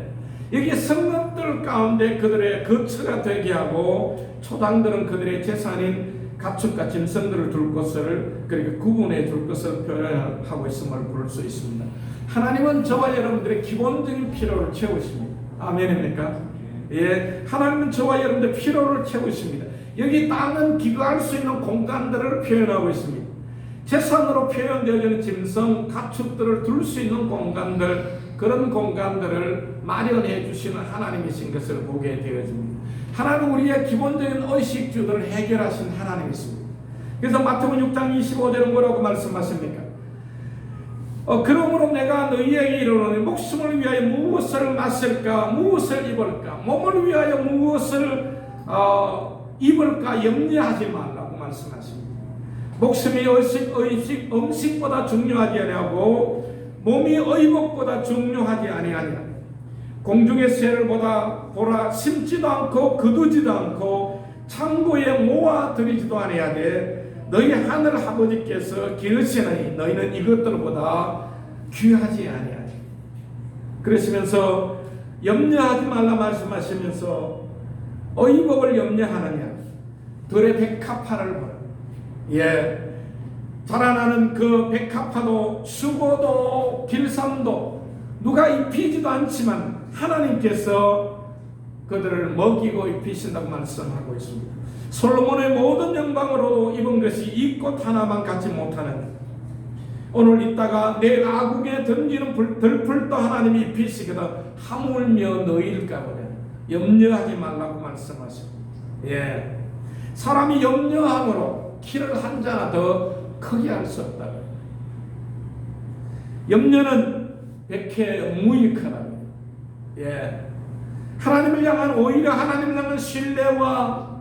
여기 성읍들 가운데 그들의 거처가 되게 하고 초당들은 그들의 재산인 가축과 짐승들을 둘 것을 그렇게 구분해 줄 것을 표현하고 있음을 볼 수 있습니다. 하나님은 저와 여러분들의 기본적인 필요를 채우십니다. 아멘입니까? 예, 하나님은 저와 여러분들의 필요를 채우십니다. 여기 땅은 기거할 수 있는 공간들을 표현하고 있습니다. 재산으로 표현되어지는 짐승, 가축들을 둘 수 있는 공간들, 그런 공간들을 마련해 주시는 하나님이신 것을 보게 되어집니다. 하나님은 우리의 기본적인 의식주들을 해결하신 하나님이십니다. 그래서 마태복음 6장 25절은 뭐라고 말씀하십니까? 그러므로 내가 너희에게 이르노니 목숨을 위하여 무엇을 마실까 무엇을 입을까 몸을 위하여 무엇을 입을까 염려하지 말라고 말씀하십니다. 목숨이 음식보다 중요하지 아니하고 몸이 의복보다 중요하지 아니하냐. 공중의 새를 보라 심지도 않고 거두지도 않고 창고에 모아들이지도 아니하되 너희 하늘 아버지께서 기르시나니 너희는 이것들보다 귀하지 아니하지. 그러시면서 염려하지 말라 말씀하시면서 의복을 염려하느냐 들의 백합화를 보라. 예, 자라나는 그 백합화도 수고도 길쌈도 누가 입히지도 않지만 하나님께서 그들을 먹이고 입히신다고 말씀하고 있습니다. 솔로몬의 모든 영광으로 입은 것이 이 꽃 하나만 갖지 못하는 오늘 있다가 내일 아궁에 던지는 들풀도 하나님이 입히시거든 하물며 너희일까 보냐. 염려하지 말라고 말씀하십니다. 예, 사람이 염려함으로 키를 한 자나 더 크게 할 수 없다. 염려는 백해 무익하다. 예, 하나님을 향한 오히려 하나님을 향한 신뢰와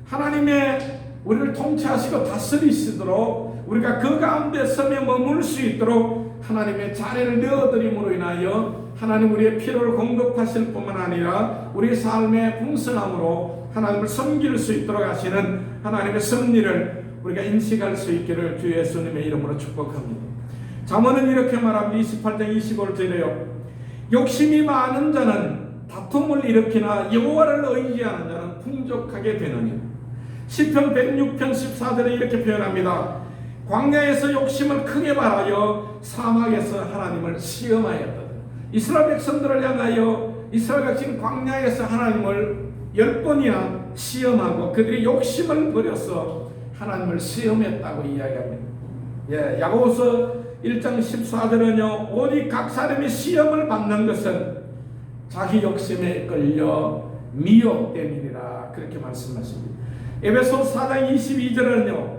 하나님의 우리를 통치하시고 다스리시도록 우리가 그 가운데 섬에 머물 수 있도록 하나님의 자리를 내어드림으로 인하여 하나님 우리의 필요를 공급하실 뿐만 아니라 우리 삶의 풍성함으로 하나님을 섬길 수 있도록 하시는 하나님의 섭리를 우리가 인식할 수 있기를 주 예수님의 이름으로 축복합니다. 잠언은 이렇게 말합니다. 28장 25절에요. 욕심이 많은 자는 다툼을 일으키나 여호와를 의지하는 자는 풍족하게 되느니 시편 106편 14절에 이렇게 표현합니다. 광야에서 욕심을 크게 말하여 사막에서 하나님을 시험하였다. 이스라엘 백성들을 향하여 이스라엘 백성은 광야에서 하나님을 10번이나 시험하고 그들이 욕심을 버려서 하나님을 시험했다고 이야기합니다. 야고보서 1장 14절은요, 오직 각 사람이 시험을 받는 것은 자기 욕심에 끌려 미혹됨이니라 그렇게 말씀하십니다. 에베소 4장 22절은요,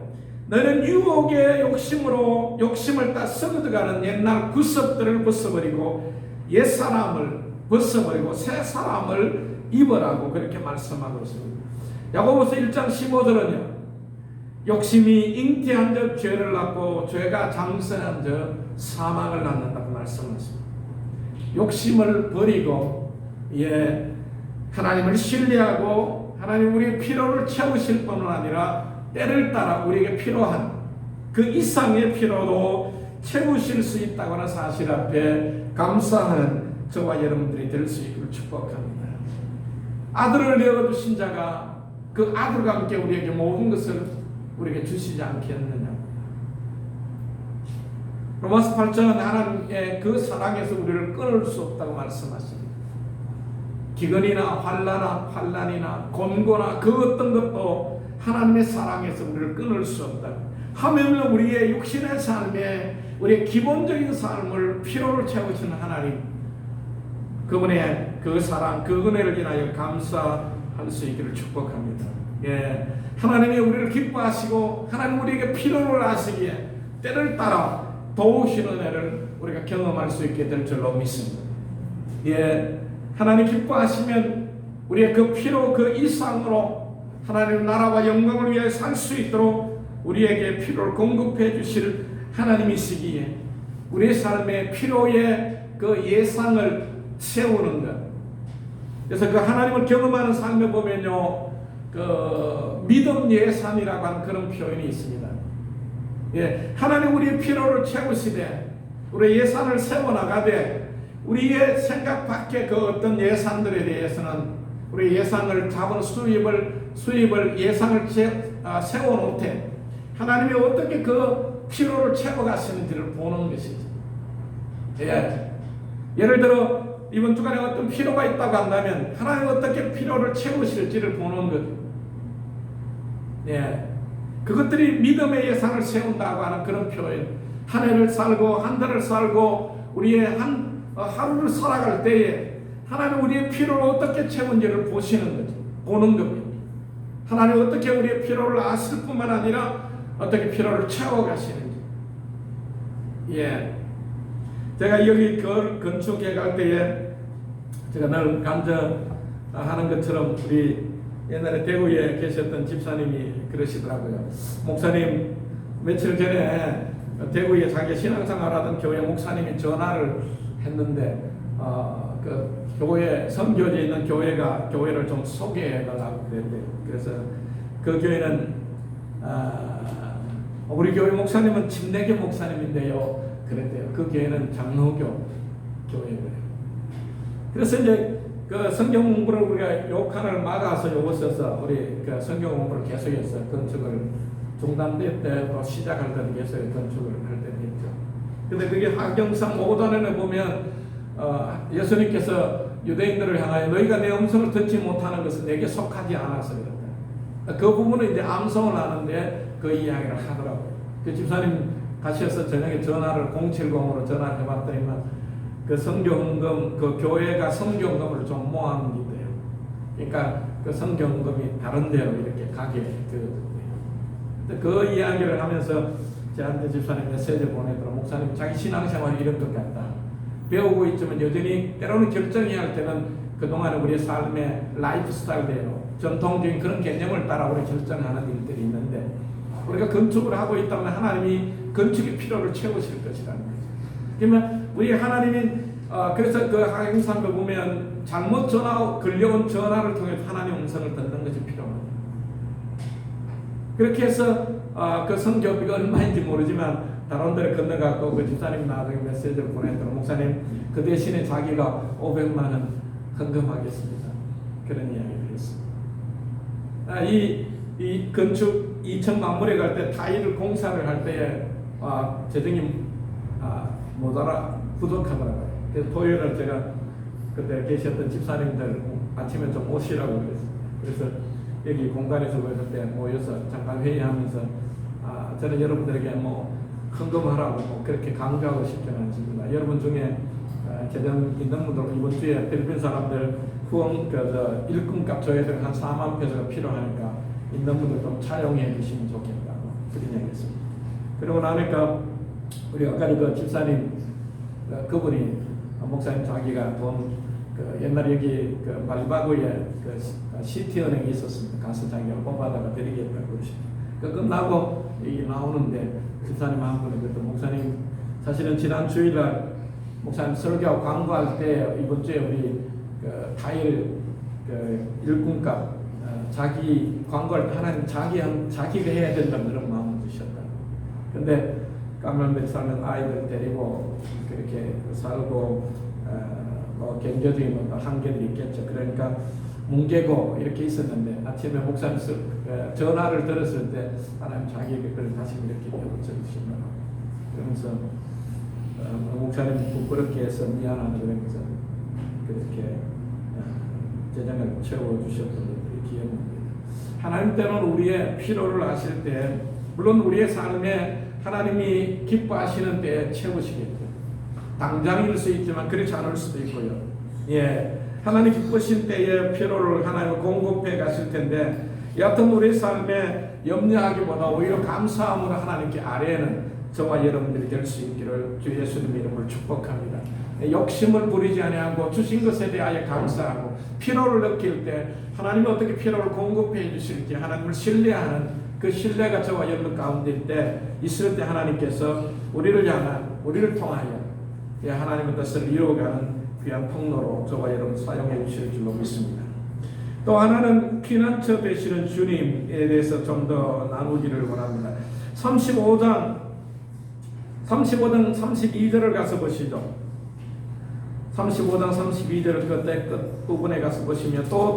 너는 유혹의 욕심으로 욕심을 따라 썩어가는 옛날 구습들을 벗어버리고 옛사람을 벗어버리고 새사람을 입으라고 그렇게 말씀하고 있습니다. 야고보서 1장 15절은요, 욕심이 잉태한 자 죄를 낳고 죄가 장성한 자 사망을 낳는다고 말씀하십니다. 욕심을 버리고 하나님을 신뢰하고 하나님 우리의 필요를 채우실 뿐만 아니라 때를 따라 우리에게 필요한 그 이상의 필요도 채우실 수 있다고 하는 사실 앞에 감사하는 저와 여러분들이 될 수 있기를 축복합니다. 아들을 내어주신 자가 그 아들과 함께 우리에게 모든 것을 우리에게 주시지 않겠느냐. 로마서 8장은 하나님의 그 사랑에서 우리를 끊을 수 없다고 말씀하십니다. 기근이나 환난이나 곤고나 그 어떤 것도 하나님의 사랑에서 우리를 끊을 수 없다. 하물며 우리의 육신의 삶에 우리의 기본적인 삶을 필요를 채우시는 하나님, 그분의 그 사랑, 그 은혜를 인하여 감사할 수 있기를 축복합니다. 하나님이 우리를 기뻐하시고 하나님 우리에게 필요를 아시기에 때를 따라 도우시는 은혜를 우리가 경험할 수 있게 될 줄로 믿습니다. 하나님 기뻐하시면 우리의 그 필요 그 이상으로 하나님 나라와 영광을 위해 살 수 있도록 우리에게 필요를 공급해 주실 하나님이시기에 우리의 삶의 필요의 그 예상을 세우는 것. 그래서 그 하나님을 경험하는 삶에 보면요, 그 믿음 예산이라고 하는 그런 표현이 있습니다. 하나님 우리의 필요를 채우시되 우리의 예산을 세워나가되 우리의 생각 밖의 그 어떤 예산들에 대해서는 우리 예산을 잡은 수입을 예산을 세워놓되 하나님이 어떻게 그 필요를 채워가시는지를 보는 것이죠. 예를 들어 이번 주간에 어떤 필요가 있다고 한다면 하나님 어떻게 필요를 채우실지를 보는 거죠. 그것들이 믿음의 예산을 세운다고 하는 그런 표현. 한 해를 살고 한 달을 살고 우리의 하루를 살아갈 때에 하나님 우리의 필요를 어떻게 채운지를 보시는 거죠. 보는 겁니다. 하나님 어떻게 우리의 필요를 아실 뿐만 아니라 어떻게 필요를 채워가시는지. 제가 여기 건축해 갈 때에 제가 늘 간증하는 것처럼 우리 옛날에 대구에 계셨던 집사님이 그러시더라고요. 목사님 며칠 전에 대구에 자기 신앙생활하던 교회 목사님이 전화를 했는데 그 교회 선교지에 있는 교회를 좀 소개해달라고 그랬대요. 그래서 그 교회는 우리 교회 목사님은 침례교 목사님인데요. 그랬대요. 그 교회는 장로교 교회고요. 그래서 이제 그 성경 공부를 우리가 요 칸을 막아서 요거 써서 우리 그 성경 공부를 계속해서 건축을 중단될 때도 시작할 때도 계속 건축을 할 때도 있죠. 근데 그게 하경상 5단에 보면 예수님께서 유대인들을 향하여 너희가 내 음성을 듣지 못하는 것은 내게 속하지 않아서 그렇다. 그 부분은 이제 암송을 하는데 그 이야기를 하더라고요. 그 집사님 가셔서 저녁에 전화를 070으로 전화를 해봤더니만 그 성경금, 그 교회가 성경금을 좀 모았는데요. 그러니까 그 성경금이 다른 데로 이렇게 가게 되거든요. 그 이야기를 하면서 저한테 집사님 메시지를 보내더라고요. 목사님 자기 신앙생활이 이런 것 같다. 배우고 있지만 여전히 때로는 결정해야 할 때는 그동안 우리의 삶의 라이프 스타일대로 전통적인 그런 개념을 따라 우리 결정하는 일들이 있는데 우리가 건축을 하고 있다면 하나님이 건축의 필요를 채우실 것이라는 거죠. 그러면 우리 하나님이 그래서 그 하경상을 보면 잘못 걸려온 전화를 통해 하나님의 음성을 듣는 것이 필요합니다. 그렇게 해서 그 성교비가 얼마인지 모르지만 다른 데를 건너가고 그 집사님 나중에 메시지를 보냈더니 목사님 그 대신에 자기가 500만 원 헌금하겠습니다. 그런 이야기를 했습니다. 이 이 건축 2층 마무리 갈 때 타일을 공사를 할 때에 재정이 모자라 부족하더라고요. 그래서 토요일날 제가 그때 계셨던 집사님들 아침에 좀 오시라고 그랬어요. 그래서 여기 공간에서 그때 모여서 잠깐 회의하면서 저는 여러분들에게 뭐 헌금하라고 뭐 그렇게 강조하고 싶지는 않습니다. 여러분 중에 재정 있는 분들 이번 주에 필리핀 사람들 후원 일금값 줘야 될 한 4만 페소가 필요하니까 있는 분들 좀 차용해 주시면 좋겠다고 그런 얘기했습니다. 그러고 나니까 우리 아까 그 집사님 그분이 목사님 자기가 돈 옛날에 여기 말바구에 시티은행이 있었습니다. 가서 자기가 뽑아다가 드리겠다고 그러시죠. 끝나고 여기 나오는데 집사님 한 분이 그랬더니 목사님 사실은 지난 주일날 목사님 설교하고 광고할 때 이번 주에 우리 타일 일꾼값 자기 광고할 때 하나님 자기가 해야 된다는 그런 마음을 주셨다. 근데 까면 살면 아이들 데리고 그렇게 살고 뭐 경제적인 어떤 한계들이 있겠죠. 그러니까 뭉개고 이렇게 있었는데 아침에 목사님 전화를 들었을 때 하나님 자기에게 그걸 다시 이렇게 펴주신다. 그러면서 목사님 부끄럽게 해서 미안하다 그러면서 그렇게 재정을 채워주셨던 것들이 기억납니다. 하나님 때는 우리의 필요를 아실 때 물론 우리의 삶에 하나님이 기뻐하시는 때에 채우시겠죠. 당장일 수 있지만 그렇지 않을 수도 있고요. 예, 하나님 기쁘신 때에 필요를 하나님 공급해 가실 텐데 여하튼 우리 삶에 염려하기보다 오히려 감사함으로 하나님께 아뢰는 저와 여러분들이 될 수 있기를 주 예수님의 이름으로 축복합니다. 욕심을 부리지 아니하고 주신 것에 대하여 감사하고 필요를 느낄 때 하나님이 어떻게 필요를 공급해 주실지 하나님을 신뢰하는 그 신뢰가 저와 여러분 가운데 있을 때 하나님께서 우리를 향한 우리를 통하여 하나님의 뜻을 이루어가는 귀한 통로로 저와 여러분 사용해 주실 줄로 믿습니다. 또 하나는 피난처 되시는 주님에 대해서 좀 더 나누기를 원합니다. 35장 32절을 가서 보시죠. 35장 32절 끝 부분에 가서 보시면 또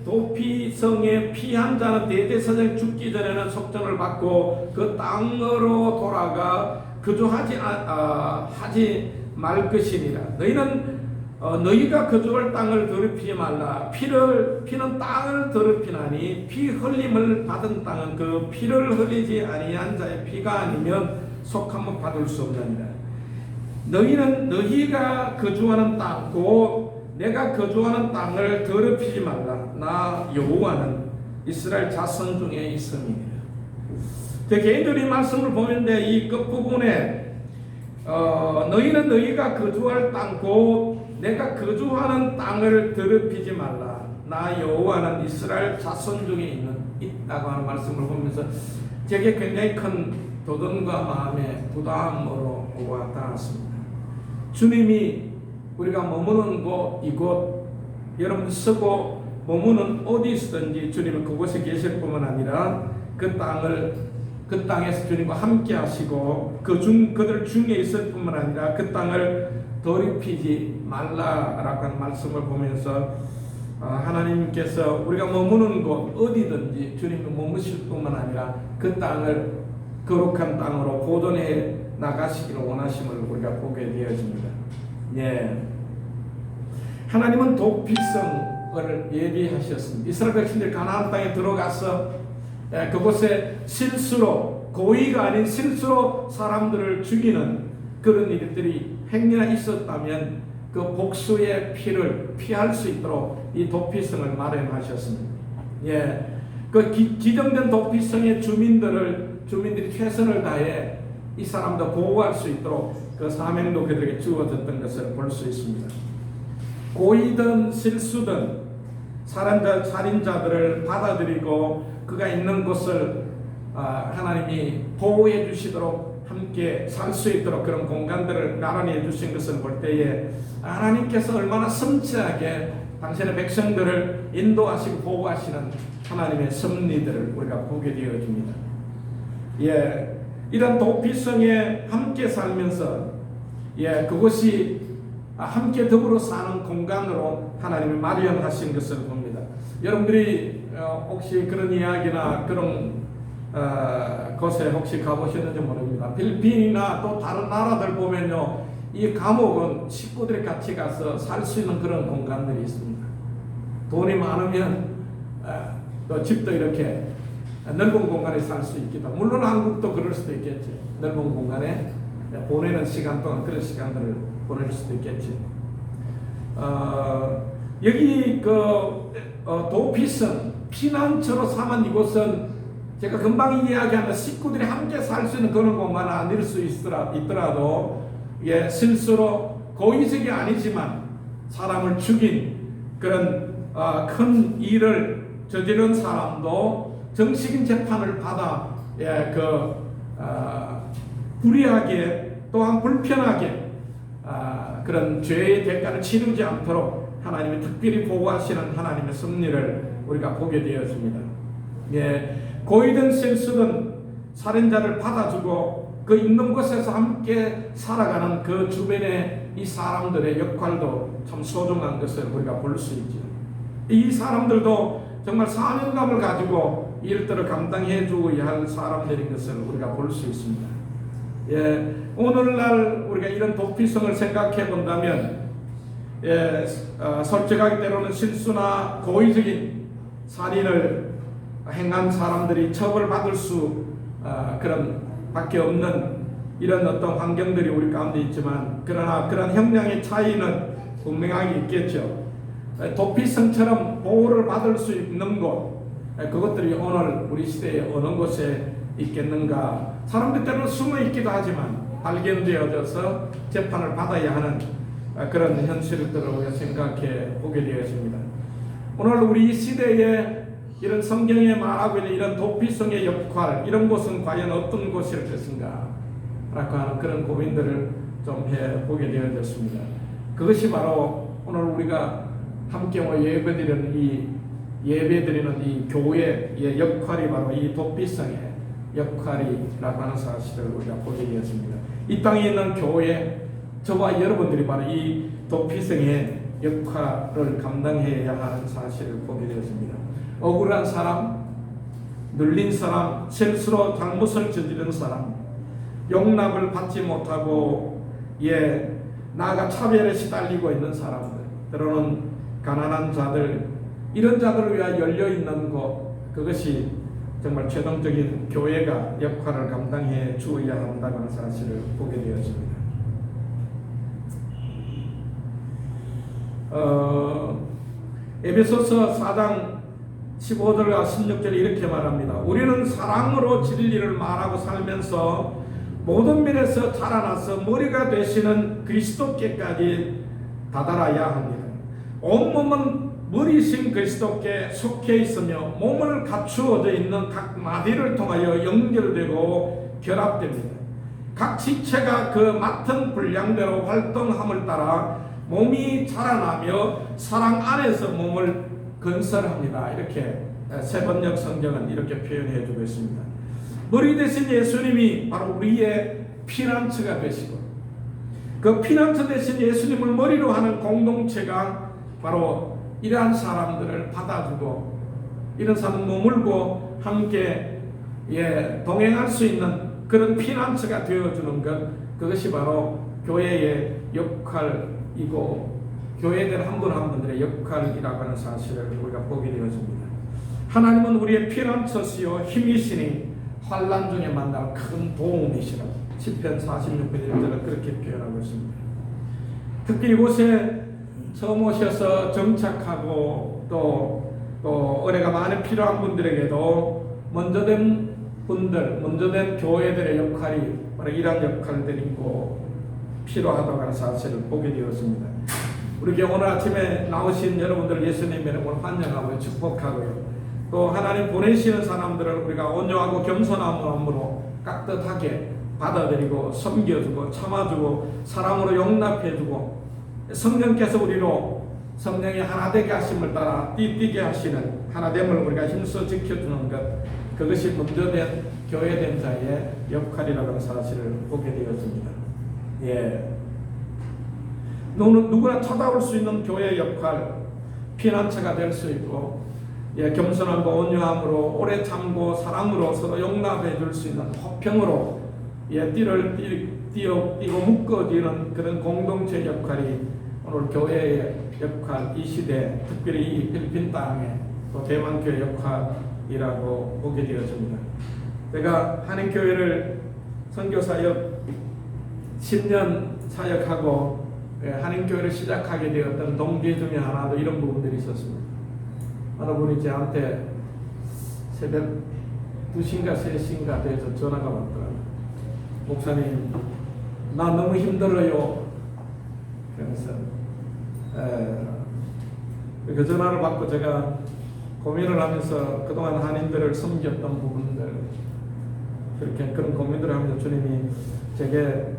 도피성에 피한 자는 대대사장이 죽기 전에는 속전을 받고 그 땅으로 돌아가 거주하지 하지 말 것이니라. 너희는 너희가 거주할 땅을 더럽히지 말라. 피는 땅을 더럽히나니 피 흘림을 받은 땅은 그 피를 흘리지 아니한 자의 피가 아니면 속함을 받을 수 없느니라. 너희는 너희가 거주하는 땅 곧 내가 거주하는 땅을 더럽히지 말라. 나 여호와는 이스라엘 자손 중에 있음이니라. 제 개인적으로 이 말씀을 보는데 이 끝부분에 너희는 너희가 거주할 땅 곧 내가 거주하는 땅을 더럽히지 말라. 나 여호와는 이스라엘 자손 중에 있다고 하는 말씀을 보면서 제게 굉장히 큰 도전과 마음의 부담으로 와닿았습니다. 주님이 우리가 머무는 곳, 이곳, 여러분 쓰고 머무는 어디 있든지 주님은 그곳에 계실 뿐만 아니라 그 땅에서 주님과 함께 하시고 그들 중에 있을 뿐만 아니라 그 땅을 더럽히지 말라라고 하는 말씀을 보면서 하나님께서 우리가 머무는 곳 어디든지 주님이 머무실 뿐만 아니라 그 땅을 거룩한 땅으로 보존해 나가시기를 원하심을 우리가 보게 되어집니다. 예. 하나님은 도피성을 예비하셨습니다. 이스라엘 백성들이 가나안 땅에 들어가서 그곳에 실수로 고의가 아닌 실수로 사람들을 죽이는 그런 일들이 행여나 있었다면 그 복수의 피를 피할 수 있도록 이 도피성을 마련하셨습니다. 예. 그 지정된 도피성의 주민들이 최선을 다해 이 사람도 보호할 수 있도록 그 사명도 그들에게 주어졌던 것을 볼 수 있습니다. 고의든 실수든 살인자들을 받아들이고 그가 있는 곳을 하나님이 보호해 주시도록 함께 살 수 있도록 그런 공간들을 마련해 주신 것을 볼 때에 하나님께서 얼마나 섬세하게 당신의 백성들을 인도하시고 보호하시는 하나님의 섭리들을 우리가 보게 되어집니다. 예, 이런 도피성에 함께 살면서 그것이 함께 더불어 사는 공간으로 하나님이 마련하신 것을 봅니다. 여러분들이 혹시 그런 이야기나 그런 곳에 혹시 가보셨는지 모릅니다. 필리핀이나 또 다른 나라들 보면요, 이 감옥은 식구들이 같이 가서 살 수 있는 그런 공간들이 있습니다. 돈이 많으면 또 집도 이렇게 넓은 공간에 살 수 있기도. 물론 한국도 그럴 수도 있겠지. 넓은 공간에 보내는 시간 동안 그런 시간들을 보낼 수도 있겠지. 여기 도피성 피난처로 삼은 이곳은 제가 금방 이야기한 식구들이 함께 살 수 있는 그런 공간은 아닐 수 있더라도 실수로 고의적이 아니지만 사람을 죽인 그런 큰 일을 저지른 사람도 정식인 재판을 받아 불이하게 또한 불편하게 그런 죄의 대가를 치르지 않도록 하나님이 특별히 보호하시는 하나님의 섭리를 우리가 보게 되었습니다. 고의든 실수든 살인자를 받아주고 그 있는 곳에서 함께 살아가는 그 주변의 이 사람들의 역할도 참 소중한 것을 우리가 볼 수 있죠. 이 사람들도 정말 사명감을 가지고 일들을 감당해 주어야 할 사람들인 것을 우리가 볼 수 있습니다. 오늘날 우리가 이런 도피성을 생각해 본다면 솔직하게 때로는 실수나 고의적인 살인을 행한 사람들이 처벌받을 수 그런 밖에 없는 이런 어떤 환경들이 우리 가운데 있지만, 그러나 그런 형량의 차이는 분명하게 있겠죠. 도피성처럼 보호를 받을 수 있는 곳, 그것들이 오늘 우리 시대에 어느 곳에 있겠는가. 사람들 때로는 숨어 있기도 하지만 발견되어져서 재판을 받아야 하는 그런 현실들을 우리가 생각해 보게 되었습니다. 오늘 우리 시대에 이런 성경에 말하고 있는 이런 도피성의 역할, 이런 곳은 과연 어떤 곳일 것인가 라고 하는 그런 고민들을 좀 해보게 되어졌습니다. 그것이 바로 오늘 우리가 함께 예배드리는 이 교회의 역할이 바로 이 도피성의 역할이라고 하는 사실을 우리가 보게 되었습니다. 이 땅에 있는 교회, 저와 여러분들이 바로 이 도피성의 역할을 감당해야 하는 사실을 보게 되었습니다. 억울한 사람, 눌린 사람, 실수로 잘못을 저지른 사람, 용납을 받지 못하고 나아가 차별에 시달리고 있는 사람들, 때로는 가난한 자들, 이런 자들을 위하여 열려있는 것, 그것이 정말 최종적인 교회가 역할을 감당해 주어야 한다는 사실을 보게 되었습니다. 에베소서 4장 15절과 16절에 이렇게 말합니다. 우리는 사랑으로 진리를 말하고 살면서 모든 면에서 자라나서 머리가 되시는 그리스도께까지 다다라야 합니다. 온몸은 머리신 그리스도께 속해 있으며 몸을 갖추어져 있는 각 마디를 통하여 연결되고 결합됩니다. 각 지체가 그 맡은 분량대로 활동함을 따라 몸이 자라나며 사랑 안에서 몸을 건설합니다. 이렇게 세번역 성경은 이렇게 표현해 주고 있습니다. 머리 대신 예수님이 바로 우리의 피난처가 되시고, 그 피난처 대신 예수님을 머리로 하는 공동체가 바로 이러한 사람들을 받아주고 이런 사람 머물고 함께 동행할 수 있는 그런 피난처가 되어주는 것, 그것이 바로 교회의 역할이고 교회들 한 분 한 분들의 역할이라고 하는 사실을 우리가 보게 되었습니다. 하나님은 우리의 피난처시요 힘이시니 환난 중에 만날 큰 도움이시라고 시편 46편 1절은 그렇게 표현하고 있습니다. 특히 이곳에 처음 오셔서 정착하고 또 은혜가 많이 필요한 분들에게도 먼저 된 분들, 먼저 된 교회들의 역할이 바로 이러한 역할들이고 필요하다고 하는 사실을 보게 되었습니다. 우리 오늘 아침에 나오신 여러분들 예수님의 이름으로 환영하고 축복하고요. 또 하나님 보내시는 사람들을 우리가 온유하고 겸손한 마음으로 깍듯하게 받아들이고 섬겨주고 참아주고 사랑으로 용납해주고 성령께서 우리로 성령의 하나되게 하심을 따라 띠띠게 하시는 하나됨을 우리가 힘써 지켜주는 것, 그것이 먼저 된 교회된 자의 역할이라는 사실을 보게 되었습니다. 누구나 찾아올 수 있는 교회의 역할, 피난처가 될 수 있고 겸손함과 온유함으로 오래 참고 사랑으로 서로 용납해 줄 수 있는 화평으로 띠를 띄고 묶어지는 그런 공동체 역할이 오늘 교회의 역할, 이 시대, 특별히 이 필리핀 땅의 또 대만교회 역할이라고 보게 되었습니다. 제가 한인교회를 선교사역 10년 사역하고 한인교회를 시작하게 되었던 동기 중에 하나도 이런 부분들이 있었습니다. 어느 분이 저한테 새벽 2시인가 3시인가 돼서 전화가 왔더라고요. 목사님, 나 너무 힘들어요. 그래서 그 전화를 받고 제가 고민을 하면서 그동안 한인들을 섬겼던 부분들, 그렇게 그런 고민들을 하면서 주님이 제게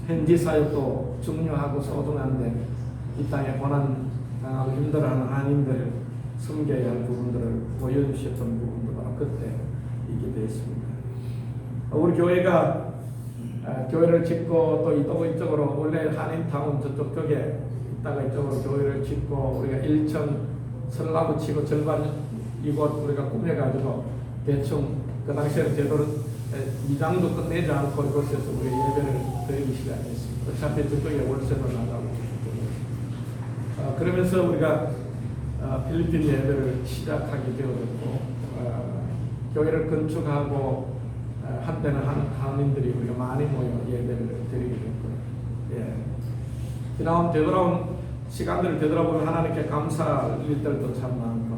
현지 사역도 중요하고 소중한데 이 땅에 고난 당하고 힘들어하는 한인들을 섬겨야 할 부분들을 보여주셨던 부분도 바로 그때 있게 되었습니다. 우리 교회가 교회를 짓고 또 이쪽으로 원래 한인타운 저쪽 쪽에 있다가 이쪽으로 교회를 짓고 우리가 1층 설라고 치고 절반 이곳 우리가 꾸며가지고 대충 그 당시에는 제대로 이장도 끝내지 않고 이곳에서 우리 예배를 드리기 시작했습니다. 어차피 저쪽에 월세도 나가고 그러면서 우리가 필리핀 예배를 시작하게 되었고 교회를 건축하고 한때는 한인들이 우리가 많이 모여 예배를 드리게 됐고요. 지나온 되돌아온 시간들을 되돌아보면 하나님께 감사할 일들도 참 많고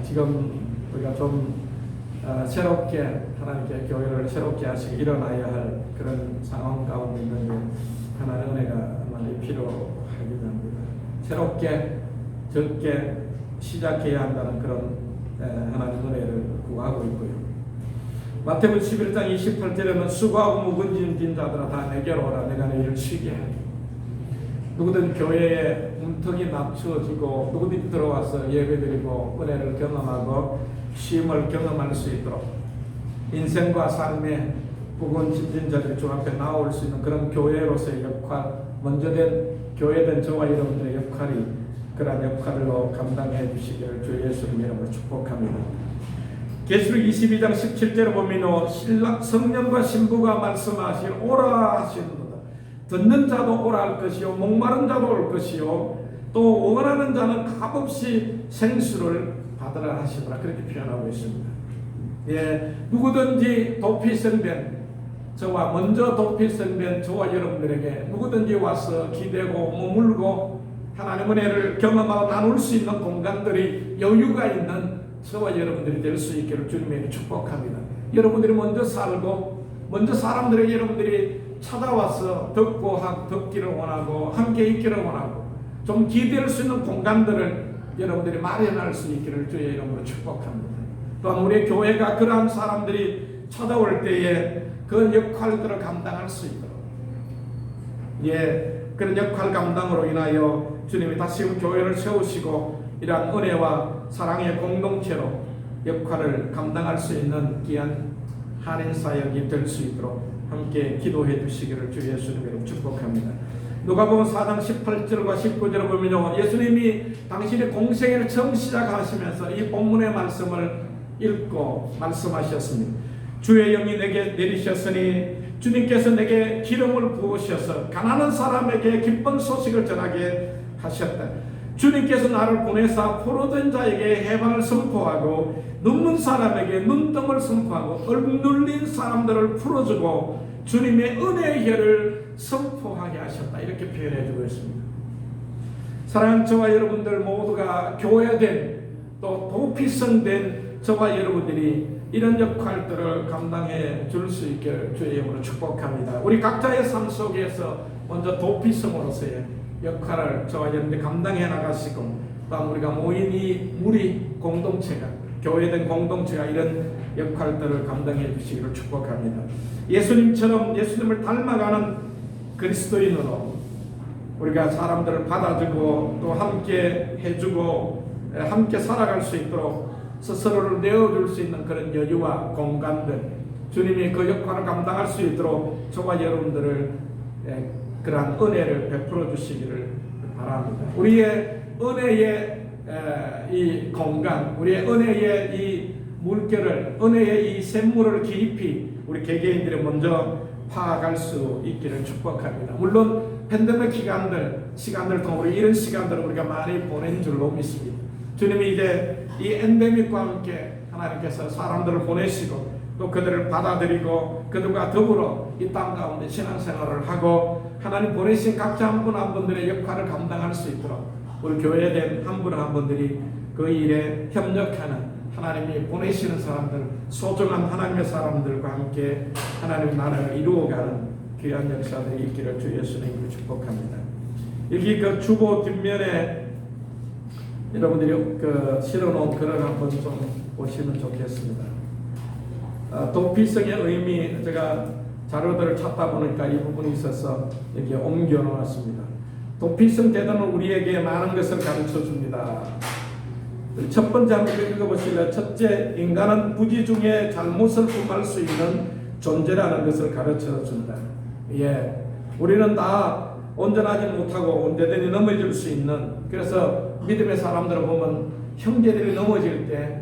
지금 우리가 좀 새롭게 하나님께 교회를 새롭게 하시고 일어나야 할 그런 상황 가운데 있는데 하나님의 은혜가 많이 필요하기도 합니다. 새롭게 적게 시작해야 한다는 그런 하나님의 은혜를 구하고 있고요. 마태복음 11장 28절에는 수고하고 무거운 자들아 다 내게로 오라 내가 너희를 쉬게 하리. 누구든 교회에 문턱이 낮추어지고 누구든 들어와서 예배드리고 은혜를 경험하고 쉼을 경험할 수 있도록 인생과 삶의 무거운 짐진 자들이 주 앞에 나올 수 있는 그런 교회로서의 역할, 먼저 된 교회된 저와 여러분들의 역할이 그러한 역할로 감당해 주시기를 주 예수님 이름으로 축복합니다. 계시록 22장 17절에 보면 성령과 신부가 말씀하시 오라 하시는도다. 듣는 자도 오라 할 것이요 목마른 자도 올 것이요 또 원하는 자는 값없이 생수를 받으라 하시더라. 그렇게 표현하고 있습니다. 누구든지 도피성된 저와 먼저 도피성된 저와 여러분들에게 누구든지 와서 기대고 머물고 하나님의 은혜를 경험하고 나눌 수 있는 공간들이 여유가 있는 저와 여러분들이 될 수 있기를 주님에게 축복합니다. 여러분들이 먼저 살고 먼저 사람들에게 여러분들이 찾아와서 듣기를 원하고 함께 있기를 원하고 좀 기대할 수 있는 공간들을 여러분들이 마련할 수 있기를 주의 이름으로 축복합니다. 또한 우리 교회가 그러한 사람들이 찾아올 때에 그 역할들을 감당할 수 있도록 그런 역할 감당으로 인하여 주님이 다시 교회를 세우시고 이러한 은혜와 사랑의 공동체로 역할을 감당할 수 있는 귀한 한인 사역이 될 수 있도록 함께 기도해 주시기를 주 예수님으로 축복합니다. 누가복음 4장 18절과 19절을 보면요, 예수님이 당신의 공생애를 처음 시작하시면서 이 본문의 말씀을 읽고 말씀하셨습니다. 주의 영이 내게 내리셨으니 주님께서 내게 기름을 부으셔서 가난한 사람에게 기쁜 소식을 전하게 하셨다. 주님께서 나를 보내사 포로된 자에게 해방을 선포하고 눈먼 사람에게 눈뜸을 선포하고 억눌린 사람들을 풀어주고 주님의 은혜의 혀를 선포하게 하셨다. 이렇게 표현해주고 있습니다. 사랑하는 저와 여러분들 모두가 교회된 또 도피성된 저와 여러분들이 이런 역할들을 감당해 줄 수 있게 주의 이름으로 축복합니다. 우리 각자의 삶 속에서 먼저 도피성으로서의 역할을 저와 여러분들이 감당해 나가시고 또한 우리가 모인 이 무리 공동체가 교회된 공동체가 이런 역할들을 감당해 주시기를 축복합니다. 예수님처럼 예수님을 닮아가는 그리스도인으로 우리가 사람들을 받아주고 또 함께 해주고 함께 살아갈 수 있도록 스스로를 내어줄 수 있는 그런 여유와 공간들 주님이 그 역할을 감당할 수 있도록 저와 여러분들을 그러한 은혜를 베풀어 주시기를 바랍니다. 우리의 은혜의 이 공간, 우리의 은혜의 이 물결을, 은혜의 이 샘물을 깊이 우리 개개인들이 먼저 파악할 수 있기를 축복합니다. 물론 팬데믹 시간들 통으로 이런 시간들을 우리가 많이 보낸 줄로 믿습니다. 주님이 이제 이 엔데믹과 함께 하나님께서 사람들을 보내시고 또 그들을 받아들이고 그들과 더불어 이 땅 가운데 신앙생활을 하고 하나님 보내신 각자 한 분 한 분들의 역할을 감당할 수 있도록 우리 교회된 한 분 한 분들이 그 일에 협력하는 하나님이 보내시는 사람들, 소중한 하나님의 사람들과 함께 하나님 나라를 이루어가는 귀한 역사들이 있기를 주 예수님으로 축복합니다. 여기 그 주보 뒷면에 여러분들이 그 실어놓은 글을 한번 좀 보시면 좋겠습니다. 도피성의 의미, 제가 자료들을 찾다 보니까 이 부분이 있어서 여기에 옮겨 놓았습니다. 도피성 제도는 우리에게 많은 것을 가르쳐 줍니다. 첫 번째 한번 읽어보실래요? 첫째, 인간은 부지 중에 잘못을 범할 수 있는 존재라는 것을 가르쳐 준다. 예, 우리는 다 온전하지 못하고 언제든지 넘어질 수 있는, 그래서 믿음의 사람들을 보면 형제들이 넘어질 때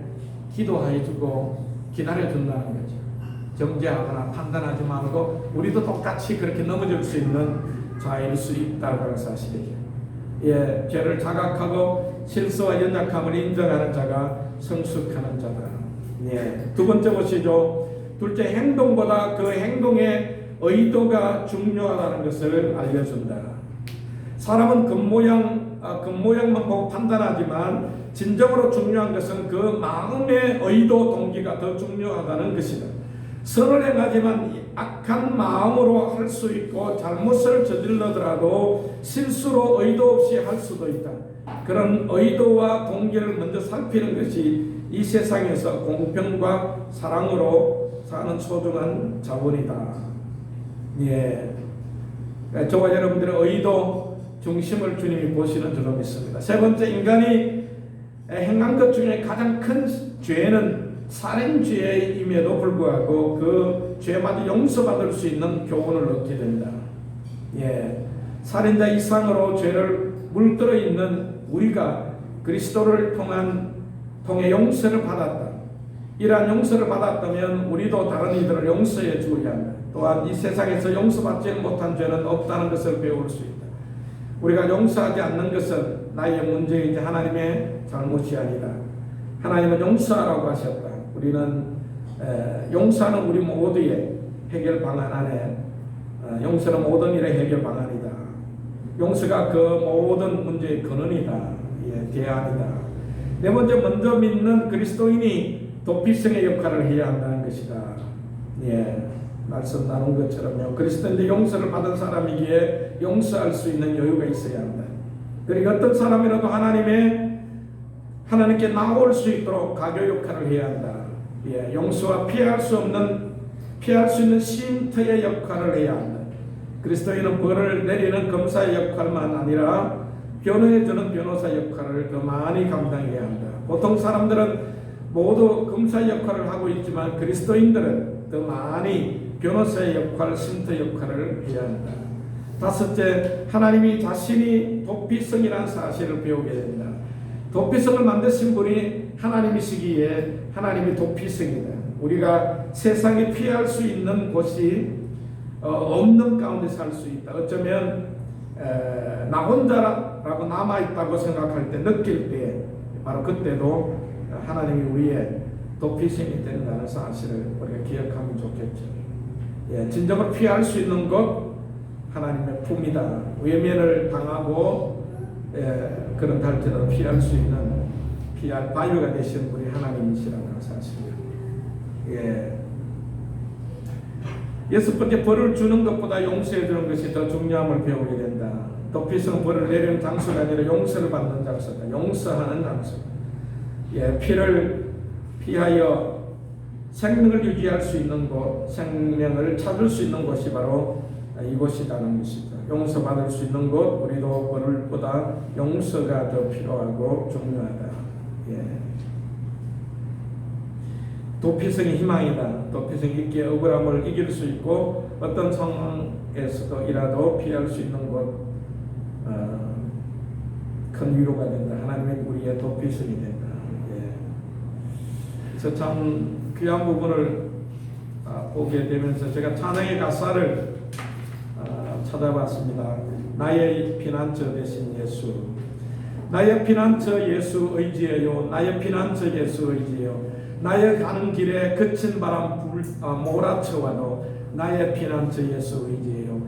기도해 주고 기다려 준다는 거죠. 정죄하거나 판단하지 말고 우리도 똑같이 그렇게 넘어질 수 있는 자일 수 있다고 하는 사실이죠. 예, 죄를 자각하고 실수와 연약함을 인정하는 자가 성숙하는 자다. 예, 두 번째 보시죠. 둘째, 행동보다 그 행동의 의도가 중요하다는 것을 알려준다. 사람은 겉모양만 보고 판단하지만 진정으로 중요한 것은 그 마음의 의도, 동기가 더 중요하다는 것이다. 선을 행하지만 악한 마음으로 할 수 있고 잘못을 저질러더라도 실수로 의도 없이 할 수도 있다. 그런 의도와 동기를 먼저 살피는 것이 이 세상에서 공평과 사랑으로 사는 소중한 자본이다. 예, 저와 여러분들의 의도 중심을 주님이 보시는 줄로 믿습니다. 세 번째, 인간이 행한 것 중에 가장 큰 죄는 살인죄임에도 불구하고 그 죄마저 용서받을 수 있는 교훈을 얻게 된다. 예, 살인자 이상으로 죄를 물들어 있는 우리가 그리스도를 통해 용서를 받았다. 이러한 용서를 받았다면 우리도 다른 이들을 용서해 주어야 한다. 또한 이 세상에서 용서받지 못한 죄는 없다는 것을 배울 수 있다. 우리가 용서하지 않는 것은 나의 문제이지 하나님의 잘못이 아니다. 하나님은 용서하라고 하셨다. 우리는 용서는 우리 모두의 해결 방안 안에 용서는 모든 일의 해결 방안이다. 용서가 그 모든 문제의 근원이다. 예, 대안이다. 네 번째, 먼저 믿는 그리스도인이 도피성의 역할을 해야 한다는 것이다. 예, 말씀 나눈 것처럼요. 그리스도인데 용서를 받은 사람이기에 용서할 수 있는 여유가 있어야 한다. 그리고 어떤 사람이라도 하나님께 나올 수 있도록 가교 역할을 해야 한다. 예, 용서와 피할 수 있는 쉼터의 역할을 해야 한다. 그리스도인은 벌을 내리는 검사의 역할만 아니라 변호해주는 변호사 역할을 더 많이 감당해야 한다. 보통 사람들은 모두 검사의 역할을 하고 있지만 그리스도인들은 더 많이 변호사의 역할, 쉼터 역할을 해야 한다. 다섯째, 하나님이 자신이 도피성이라는 사실을 배우게 된다. 도피성을 만드신 분이 하나님이시기에 하나님이 도피성이다. 우리가 세상에 피할 수 있는 곳이 없는 가운데 살 수 있다. 어쩌면 나 혼자라고 남아있다고 생각할 때, 느낄 때 바로 그때도 하나님이 우리의 도피성이 된다는 사실을 우리가 기억하면 좋겠죠. 예, 진정으로 피할 수 있는 것 하나님의 품이다. 외면을 당하고 그런 할지라도 피할 수 있는 피할 바위가 되신 분이 하나님이시라는 사실입니다. 예. 여섯 번째, 벌을 주는 것보다 용서해 주는 것이 더 중요함을 배우게 된다. 도피성 벌을 내리는 장소가 아니라 용서를 받는 장소다. 용서하는 장소. 예, 피를 피하여 생명을 유지할 수 있는 곳, 생명을 찾을 수 있는 곳이 바로 이곳이라는 것이다. 용서받을 수 있는 곳, 우리도 벌을보다 용서가 더 필요하고 중요하다. 예. 도피성이 희망이다. 도피성이 있기에 억울함을 이길 수 있고 어떤 상황에서도 이라도 피할 수 있는 곳, 큰 위로가 된다. 하나님의 우리의 도피성이 된다. 예. 그래서 참 귀한 부분을 보게 되면서 제가 찬양의 가사를 찾아봤습니다. 나의 피난처 되신 예수, 나의 피난처 예수 의지해요. 나의 피난처 예수 의지해요. 나의 가는 길에 그친 바람 몰아쳐와도 나의 피난처 예수 의지해요.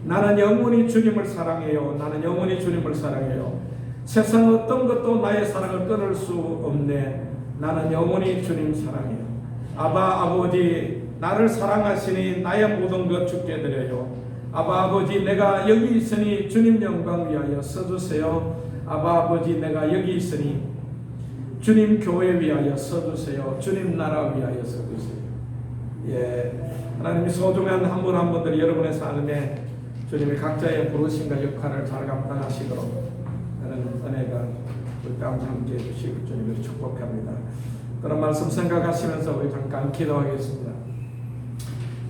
나는 영원히 주님을 사랑해요. 나는 영원히 주님을 사랑해요. 세상 어떤 것도 나의 사랑을 끊을 수 없네. 나는 영원히 주님 사랑해요. 아버지 나를 사랑하시니 나의 모든 것 주께 드려요. 아버지 내가 여기 있으니 주님 영광 위하여 써주세요. 아버지 내가 여기 있으니 주님 교회 위하여 써주세요. 주님 나라 위하여 써주세요. 예, 하나님이 소중한 한 분 한 분들 여러분의 삶에 주님의 각자의 부르심과 역할을 잘 감당하시도록 하는 은혜가 우리 가운데 함께 해주시고 주님을 축복합니다. 그런 말씀 생각하시면서 우리 잠깐 기도하겠습니다.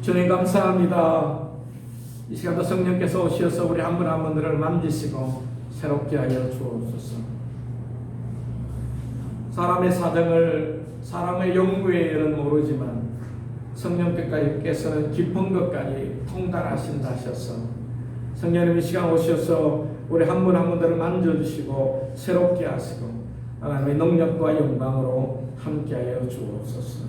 주님 감사합니다. 이 시간도 성령께서 오셔서 우리 한 분 한 분들을 만지시고 새롭게 하여 주옵소서. 사람의 사정을 사람의 연구에는 모르지만 성령께서는 깊은 것까지 통달하신다 하셔서 성령님 이 시간 오셔서 우리 한 분 한 분들을 만져주시고 새롭게 하시고 하나님의 능력과 영광으로 함께하여 주옵소서.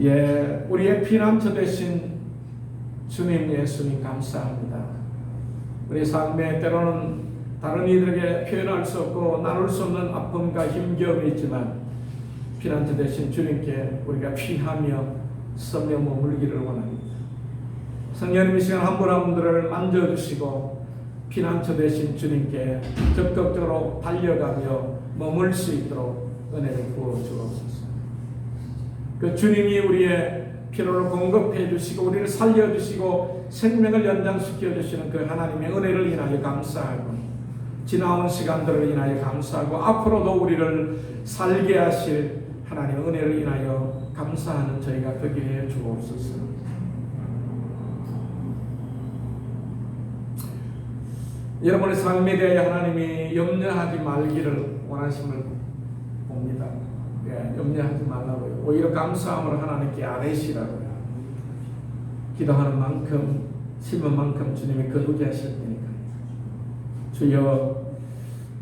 예, 우리의 피난처 되신 주님 예수님 감사합니다. 우리 삶에 때로는 다른 이들에게 표현할 수 없고 나눌 수 없는 아픔과 힘겨움이 있지만 피난처 되신 주님께 우리가 피하며 서며 머물기를 원합니다. 성령님 이 시간 한 분 한 분들을 만져주시고 피난처 되신 주님께 적극적으로 달려가며 머물 수 있도록 은혜를 부어주옵소서. 그 주님이 우리의 필요를 공급해 주시고 우리를 살려주시고 생명을 연장시켜 주시는 그 하나님의 은혜를 인하여 감사하고 지나온 시간들을 인하여 감사하고 앞으로도 우리를 살게 하실 하나님의 은혜를 인하여 감사하는 저희가 되게 해 주옵소서. 여러분의 삶에 대하여 하나님이 염려하지 말기를 원하심을 봅니다. 예, 염려하지 말라고요. 오히려 감사함으로 하나님께 아뢰시라고요. 기도하는 만큼 심은 만큼 주님이 거두게 하실 테니까. 주여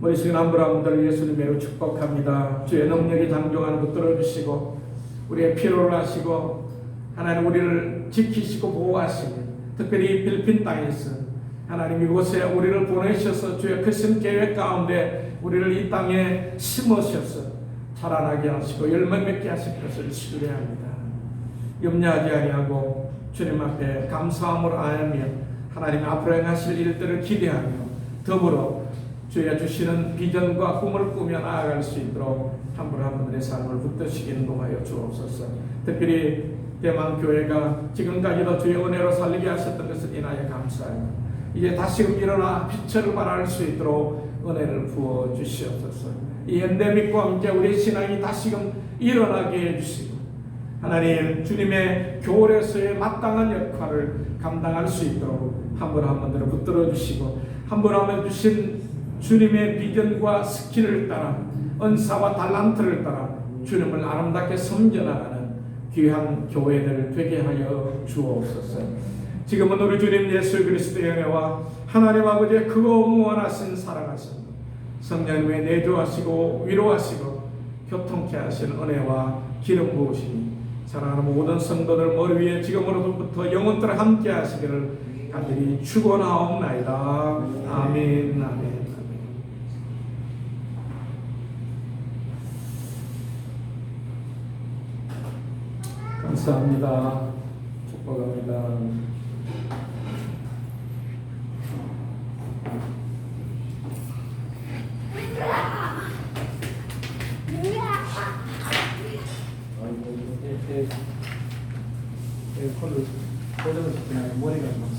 우리 시간 한 분 한 분들 예수님 매우 축복합니다. 주의 능력이 장종하는 것 들어주시고 우리의 필요를 하시고 하나님 우리를 지키시고 보호하시고 특별히 필리핀 땅에서 하나님 이곳에 우리를 보내셔서 주의 크신 계획 가운데 우리를 이 땅에 심으셔서 자라나게 하시고 열매 맺게 하실 것을 신뢰합니다. 염려하지 아니하고 주님 앞에 감사함으로 아뢰며 하나님 앞으로 행하실 일들을 기대하며 더불어 주의 주시는 비전과 꿈을 꾸며 나아갈 수 있도록 한 분 한 분의 삶을 붙드시기 인도하여 주옵소서. 특별히 대만 교회가 지금까지도 주의 은혜로 살리게 하셨던 것을 인하여 감사합니다. 이제 다시금 일어나 빛을 발할 수 있도록 은혜를 부어 주시옵소서. 이 엔데믹과 함께 우리 신앙이 다시금 일어나게 해주시고 하나님 주님의 교회에서의 마땅한 역할을 감당할 수 있도록 한 분 한 분들을 붙들어 주시고 한 분 한 분 주신 주님의 비전과 스킬을 따라 은사와 달란트를 따라 주님을 아름답게 섬겨나가는 귀한 교회들 되게 하여 주옵소서. 지금은 우리 주님 예수 그리스도의 은혜와 하나님 아버지의 크고 무한하신 사랑하심 성령님의 내주하시고 위로하시고 교통케 하신 은혜와 기름 부으심이 사랑하는 모든 성도들 머리 위에 지금으로부터 영원토록 함께 하시기를 간절히 축원하옵나이다. 아멘. 아멘. 감사합니다. 축복합니다. 에어컨을 꽂아서 그냥 머리가 막